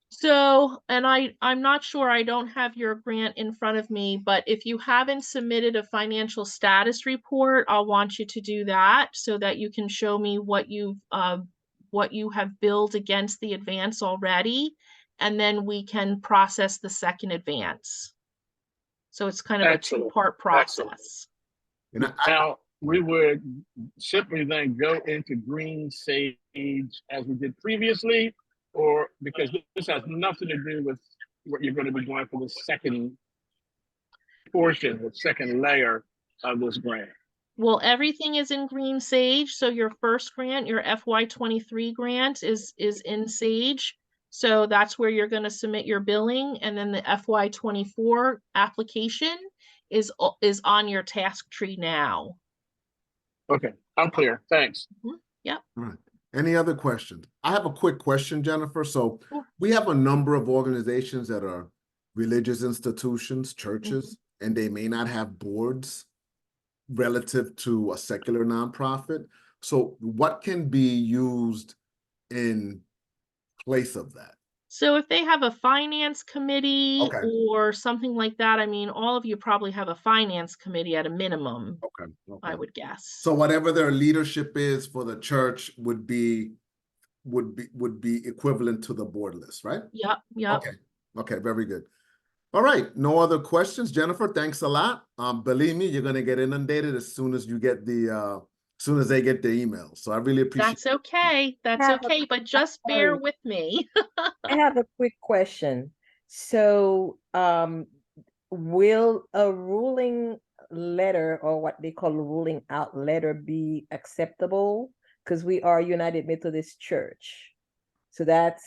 Speaker 2: So, and I'm not sure, I don't have your grant in front of me, but if you haven't submitted a financial status report, I'll want you to do that so that you can show me what you have billed against the advance already, and then we can process the second advance. So it's kind of
Speaker 9: Excellent.
Speaker 2: a two-part process.
Speaker 9: Now, we would simply then go into Green Sage as we did previously, or because this has nothing to do with what you're going to be doing for the second portion, the second layer of this grant.
Speaker 2: Well, everything is in Green Sage. So your first grant, your FY23 grant is in Sage. So that's where you're going to submit your billing. And then the FY24 application is on your task tree now.
Speaker 9: Okay, I'm clear. Thanks.
Speaker 2: Yep.
Speaker 1: All right. Any other questions? I have a quick question, Jennifer. So
Speaker 2: Sure.
Speaker 1: we have a number of organizations that are religious institutions, churches, and they may not have boards relative to a secular nonprofit. So what can be used in place of that?
Speaker 2: So if they have a finance committee
Speaker 1: Okay.
Speaker 2: or something like that, I mean, all of you probably have a finance committee at a minimum,
Speaker 1: Okay.
Speaker 2: I would guess.
Speaker 1: So whatever their leadership is for the church would be equivalent to the board list, right?
Speaker 2: Yep. Yep.
Speaker 1: Okay. Okay, very good. All right, no other questions. Jennifer, thanks a lot. Believe me, you're gonna get inundated as soon as you get the as soon as they get the email. So I really appreciate
Speaker 2: That's okay. That's okay, but just bear with me.
Speaker 4: I have a quick question. So, will a ruling letter or what they call a ruling out letter be acceptable? Because we are United Methodist Church. So that's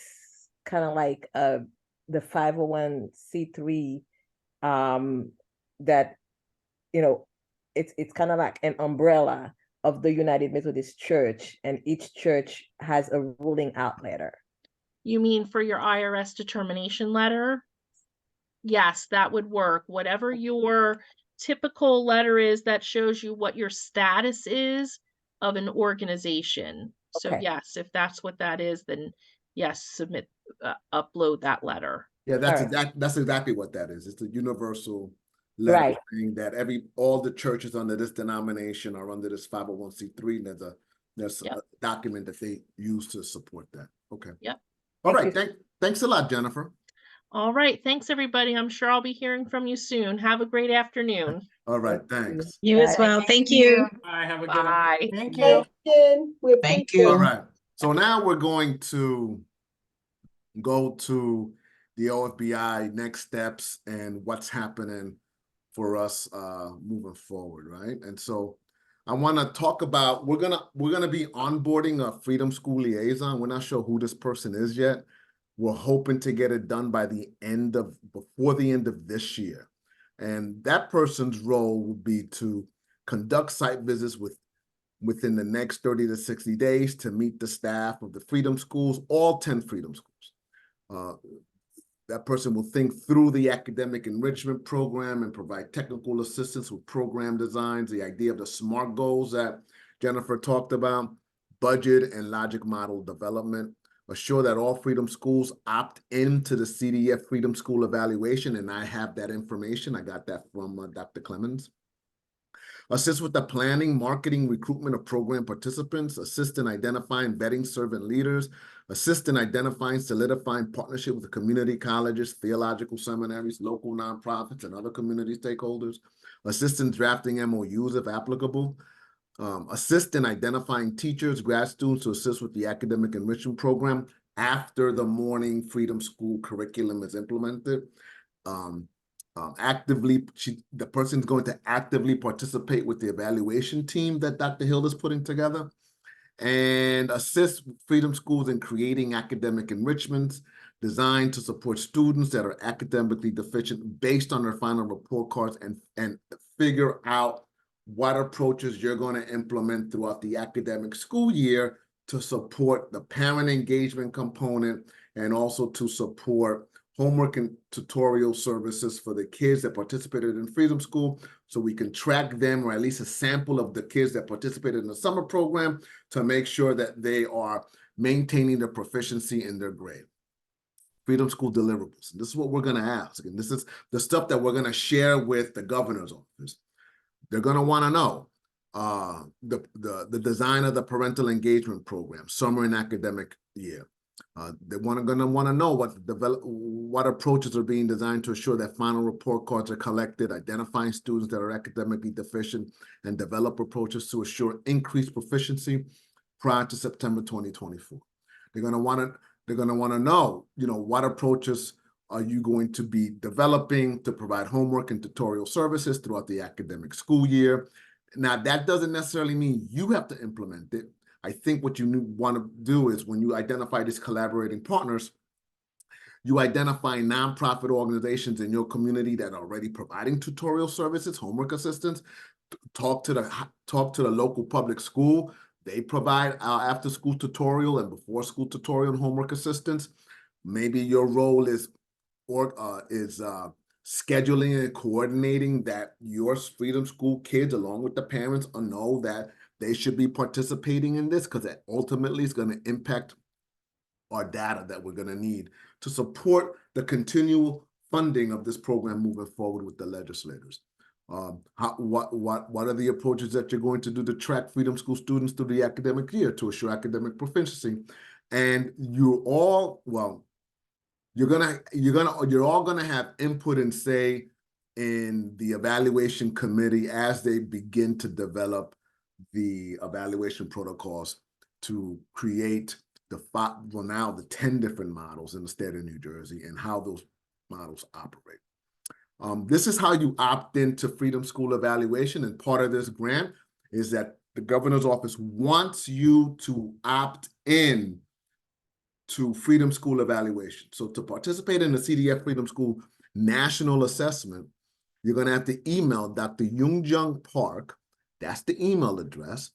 Speaker 4: kind of like the 501c3 that, you know, it's kind of like an umbrella of the United Methodist Church, and each church has a ruling out letter.
Speaker 2: You mean for your IRS determination letter? Yes, that would work. Whatever your typical letter is that shows you what your status is of an organization. So
Speaker 4: Okay.
Speaker 2: yes, if that's what that is, then yes, submit, upload that letter.
Speaker 1: Yeah, that's
Speaker 4: All
Speaker 1: that's exactly what that is. It's a universal letter
Speaker 4: Right.
Speaker 1: saying that all the churches under this denomination are under this 501c3, and there's
Speaker 2: Yep.
Speaker 1: a document that they use to support that. Okay.
Speaker 2: Yep.
Speaker 1: All
Speaker 4: Thank
Speaker 1: right. Thanks a lot, Jennifer.
Speaker 2: All right. Thanks, everybody. I'm sure I'll be hearing from you soon. Have a great afternoon.
Speaker 1: All right.
Speaker 4: Thank you.
Speaker 1: Thanks.
Speaker 6: You as
Speaker 4: Bye.
Speaker 6: well. Thank you.
Speaker 7: I have a good one.
Speaker 2: Bye.
Speaker 7: Thank you.
Speaker 3: Thanks, Jen. We
Speaker 7: Thank
Speaker 3: appreciate
Speaker 7: you.
Speaker 1: All
Speaker 3: it.
Speaker 1: right. So now we're going to go to the OFBI next steps and what's happening for us moving forward, right? And so I want to talk about we're gonna be onboarding a Freedom School liaison. We're not sure who this person is yet. We're hoping to get it done before the end of this year. And that person's role will be to conduct site visits within the next 30 to 60 days to meet the staff of the Freedom Schools, all 10 Freedom Schools. that person will think through the academic enrichment program and provide technical assistance with program designs, the idea of the SMART goals that Jennifer talked about, budget and logic model development, assure that all Freedom Schools opt into the CDF Freedom School evaluation, and I have that information. I got that from Dr. Clemens. Assist with the planning, marketing, recruitment of program participants, assist in identifying, vetting servant leaders, assist in identifying, solidifying partnership with the community colleges, theological seminaries, local nonprofits, and other community stakeholders, assist in drafting MOUs if applicable, assist in identifying teachers, grad students to assist with the academic enrichment program after the morning Freedom School curriculum is implemented. The person's going to actively participate with the evaluation team that Dr. Hill is putting together, and assist Freedom Schools in creating academic enrichments designed to support students that are academically deficient based on their final report cards, and figure out what approaches you're going to implement throughout the academic school year to support the parent engagement component, and also to support homework and tutorial services for the kids that participated in Freedom School, so we can track them, or at least a sample of the kids that participated in the summer program, to make sure that they are maintaining their proficiency in their grade. Freedom School deliverables. And this is what we're going to ask. And this is the stuff that we're going to share with the governor's office. They're going to want to know the design of the parental engagement program, summer and academic year. They're going to want to know what approaches are being designed to ensure that final report cards are collected, identifying students that are academically deficient, and develop approaches to assure increased proficiency prior to September 2024. They're going to want to know, what approaches are you going to be developing to provide homework and tutorial services throughout the academic school year. Now, that doesn't necessarily mean you have to implement it. I think what you want to do is, when you identify these collaborating partners, you identify nonprofit organizations in your community that are already providing tutorial services, homework assistance. Talk to the local public school. They provide after-school tutorial and before-school tutorial and homework assistance. Maybe your role is scheduling and coordinating that your Freedom School kids, along with the parents, know that they should be participating in this, because that ultimately is going to impact our data that we're going to need to support the continual funding of this program moving forward with the legislators. What are the approaches that you're going to do to track Freedom School students through the academic year to assure academic proficiency? And you're all gonna have input and say in the evaluation committee as they begin to develop the evaluation protocols to create the 10 different models in the state of New Jersey, and how those models operate. This is how you opt into Freedom School evaluation, and part of this grant is that the governor's office wants you to opt in to Freedom School evaluation. So to participate in the CDF Freedom School National Assessment, you're going to have to email Dr. Yoongjung Park, that's the email address,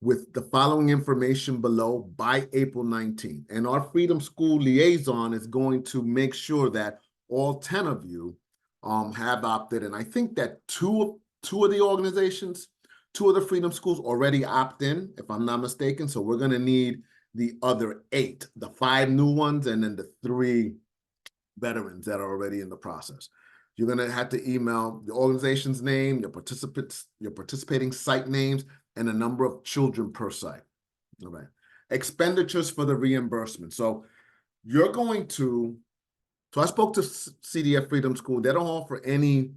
Speaker 1: with the following information below by April 19th. And our Freedom School liaison is going to make sure that all 10 of you have opted in. I think that two of the organizations, 2 of the Freedom Schools already opt in, if I'm not mistaken. So we're going to need the other 8, the 5 new ones, and then the 3 veterans that are already in the process. You're going to have to email the organization's name, your participating site names, and the number of children per site. All right. Expenditures for the reimbursement. So you're going to, I spoke to CDF Freedom School. They don't offer any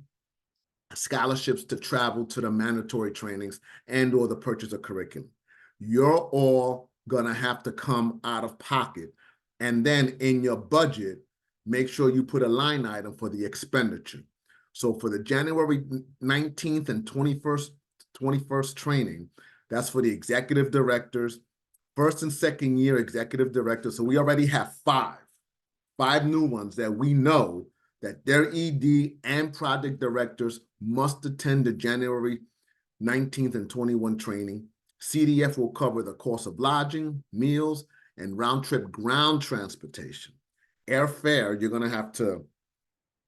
Speaker 1: scholarships to travel to the mandatory trainings and or the purchase of curriculum. You're all gonna have to come out of pocket. And then in your budget, make sure you put a line item for the expenditure. So for the January 19th and 21st training, that's for the executive directors, first and second year executive directors. So we already have 5 new ones that we know that their ED and project directors must attend the January 19th and 21 training. CDF will cover the cost of lodging, meals, and round-trip ground transportation. airfare, you're gonna have to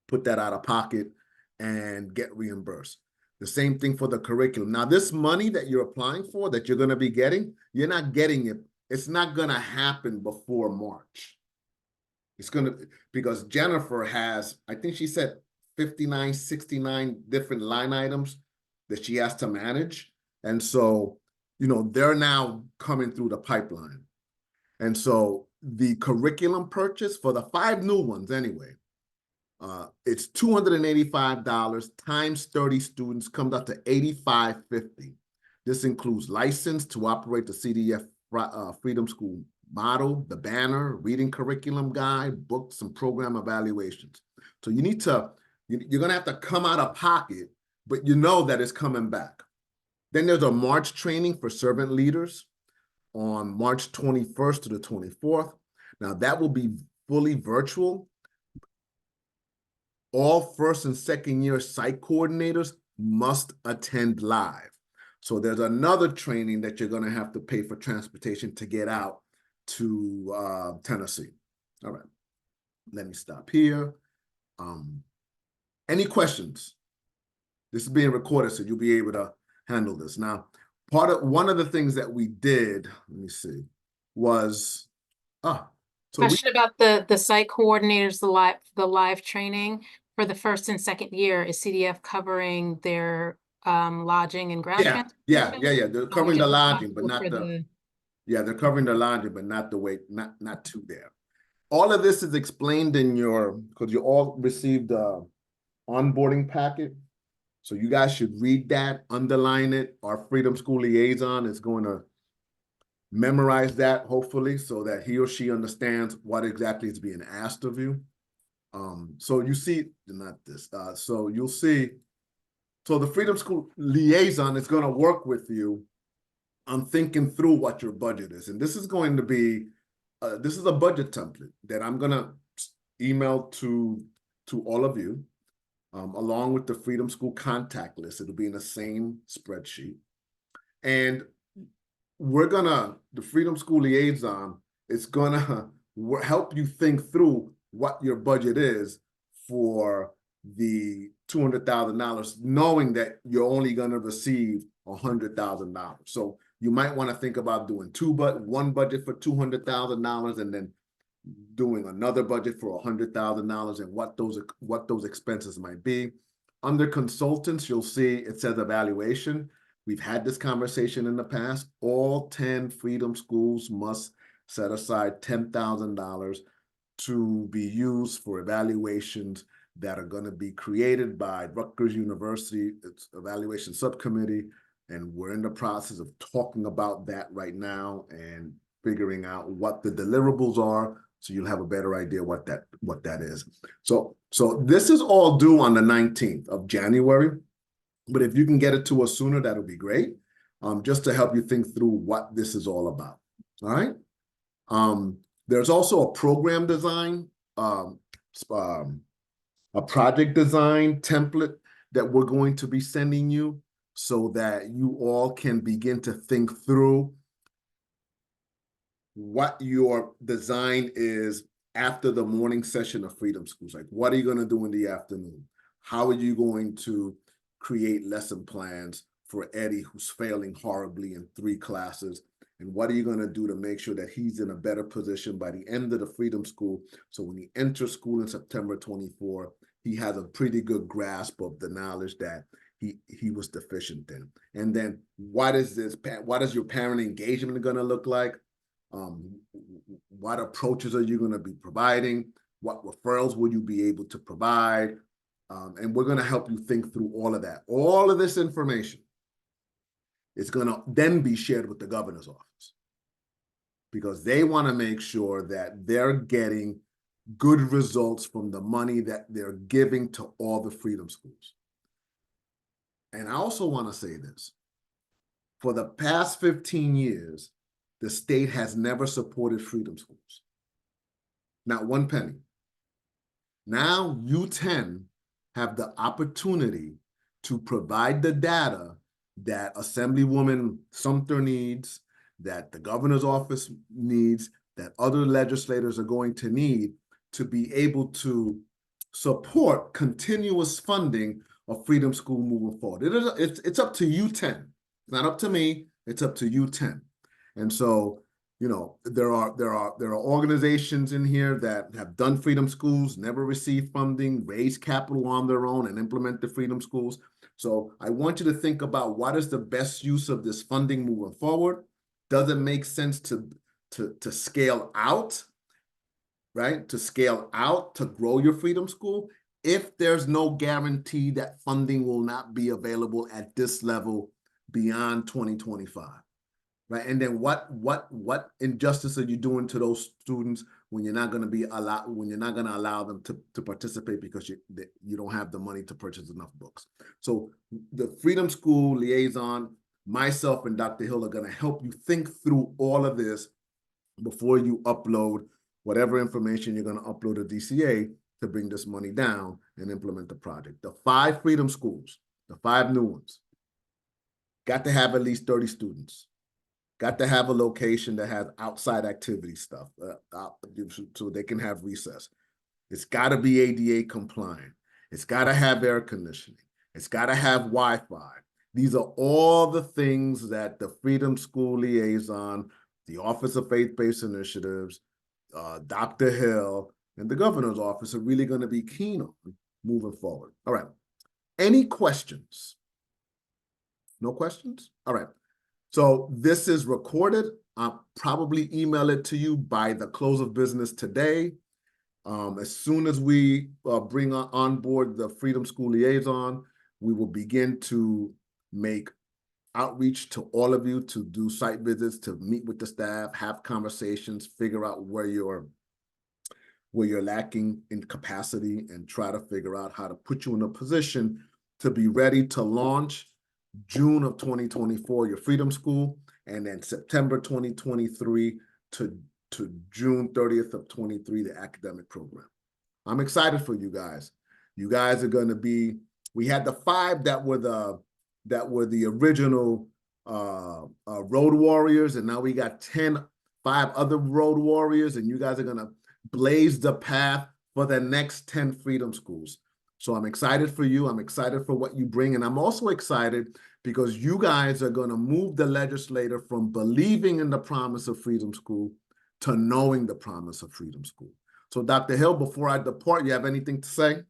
Speaker 1: put that out of pocket and get reimbursed. The same thing for the curriculum. Now, this money that you're applying for, that you're gonna be getting, you're not getting it. It's not gonna happen before March. It's gonna, because Jennifer has, I think she said 59, 69 different line items that she has to manage. And so, you know, they're now coming through the pipeline. And so the curriculum purchase for the 5 new ones anyway, it's $285 times 30 students, comes out to $85.50. This includes license to operate the CDF Freedom School model, the banner, reading curriculum guide, books, and program evaluations. So you need to, you're gonna have to come out of pocket, but you know that it's coming back. Then there's a March training for servant leaders on March 21st to the 24th. Now that will be fully virtual. All first and second year site coordinators must attend live. So there's another training that you're gonna have to pay for transportation to get out to Tennessee. All right, let me stop here. Any questions? This is being recorded, so you'll be able to handle this. Now, one of the things that we did, let me see, was,
Speaker 11: Question about the site coordinators, the live training for the first and second year. Is CDF covering their lodging and ground transportation?
Speaker 1: Yeah. They're covering the lodging, but not
Speaker 11: the
Speaker 1: they're covering the lodging, but not the way, not to there. All of this is explained in your, because you all received the onboarding packet. So you guys should read that, underline it. Our Freedom School liaison is going to memorize that, hopefully, so that he or she understands what exactly is being asked of you. So you see, not this, so you'll see, so the Freedom School liaison is going to work with you on thinking through what your budget is. And this is going to be, this is a budget template that I'm going to email to all of you, along with the Freedom School contact list. It'll be in the same spreadsheet. And the Freedom School liaison is gonna help you think through what your budget is for the $200,000, knowing that you're only gonna receive $100,000. So you might want to think about doing one budget for $200,000 and then doing another budget for $100,000 and what those expenses might be. Under consultants, you'll see it says evaluation. We've had this conversation in the past. All 10 Freedom Schools must set aside $10,000 to be used for evaluations that are going to be created by Rutgers University, its evaluation subcommittee, and we're in the process of talking about that right now and figuring out what the deliverables are, so you'll have a better idea what that is. So this is all due on the 19th of January. But if you can get it to us sooner, that'll be great, just to help you think through what this is all about, all right? There's also a program design, a project design template that we're going to be sending you so that you all can begin to think through what your design is after the morning session of Freedom Schools. Like, what are you going to do in the afternoon? How are you going to create lesson plans for Eddie, who's failing horribly in 3 classes? And what are you going to do to make sure that he's in a better position by the end of the Freedom School, so when he enters school in September 24, he has a pretty good grasp of the knowledge that he was deficient in? And then what is your parent engagement going to look like? What approaches are you going to be providing? What referrals will you be able to provide? And we're going to help you think through all of that. All of this information is going to then be shared with the governor's office, because they want to make sure that they're getting good results from the money that they're giving to all the Freedom Schools. And I also want to say this. For the past 15 years, the state has never supported Freedom Schools. Not one penny. Now you 10 have the opportunity to provide the data that Assemblywoman Sumter needs, that the governor's office needs, that other legislators are going to need to be able to support continuous funding of Freedom School moving forward. It's up to U10. It's not up to me. It's up to U10. And so, you know, there are organizations in here that have done Freedom Schools, never received funding, raised capital on their own, and implement the Freedom Schools. So I want you to think about what is the best use of this funding moving forward. Does it make sense to scale out, right? To scale out, to grow your Freedom School, if there's no guarantee that funding will not be available at this level beyond 2025, right? And then what injustice are you doing to those students when you're not going to allow them to participate because you don't have the money to purchase enough books? So the Freedom School liaison, myself and Dr. Hill are going to help you think through all of this before you upload whatever information you're going to upload to DCA to bring this money down and implement the project. The 5 Freedom Schools, the 5 new ones, got to have at least 30 students. Got to have a location that has outside activity stuff so they can have recess. It's got to be ADA compliant. It's got to have air conditioning. It's got to have Wi-Fi. These are all the things that the Freedom School Liaison, the Office of Faith-Based Initiatives, Dr. Hill, and the governor's office are really going to be keen on moving forward. All right. Any questions? No questions? All right. So this is recorded. I'll probably email it to you by the close of business today. As soon as we bring on board the Freedom School Liaison, we will begin to make outreach to all of you to do site visits, to meet with the staff, have conversations, figure out where you're lacking in capacity, and try to figure out how to put you in a position to be ready to launch June of 2024, your Freedom School, and then September 2023 to June 30th of 23, the academic program. I'm excited for you guys. You guys are going to be, we had the 5 that were the original road warriors, and now we got 5 other road warriors, and you guys are going to blaze the path for the next 10 Freedom Schools. So I'm excited for you. I'm excited for what you bring. And I'm also excited because you guys are going to move the legislator from believing in the promise of Freedom School to knowing the promise of Freedom School. So Dr. Hill, before I depart, you have anything to say?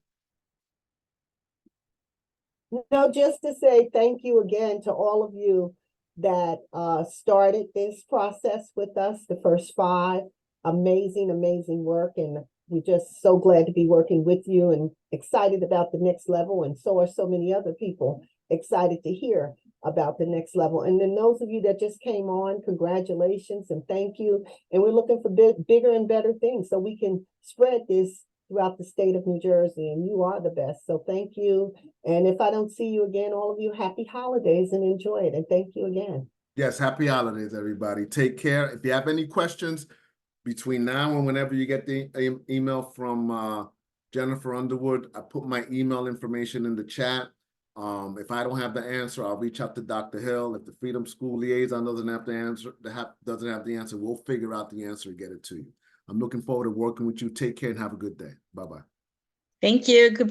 Speaker 3: No, just to say thank you again to all of you that started this process with us, the first 5. Amazing, amazing work. And we're just so glad to be working with you and excited about the next level. And so are so many other people excited to hear about the next level. And then those of you that just came on, congratulations and thank you. And we're looking for bigger and better things so we can spread this throughout the state of New Jersey. And you are the best. So thank you. And if I don't see you again, all of you, happy holidays and enjoy it. And thank you again.
Speaker 1: Yes, happy holidays, everybody. Take care. If you have any questions, between now and whenever you get the email from Jennifer Underwood, I put my email information in the chat. If I don't have the answer, I'll reach out to Dr. Hill. If the Freedom School Liaison doesn't have the answer, we'll figure out the answer and get it to you. I'm looking forward to working with you. Take care and have a good day. Bye-bye.
Speaker 6: Thank you. Goodbye.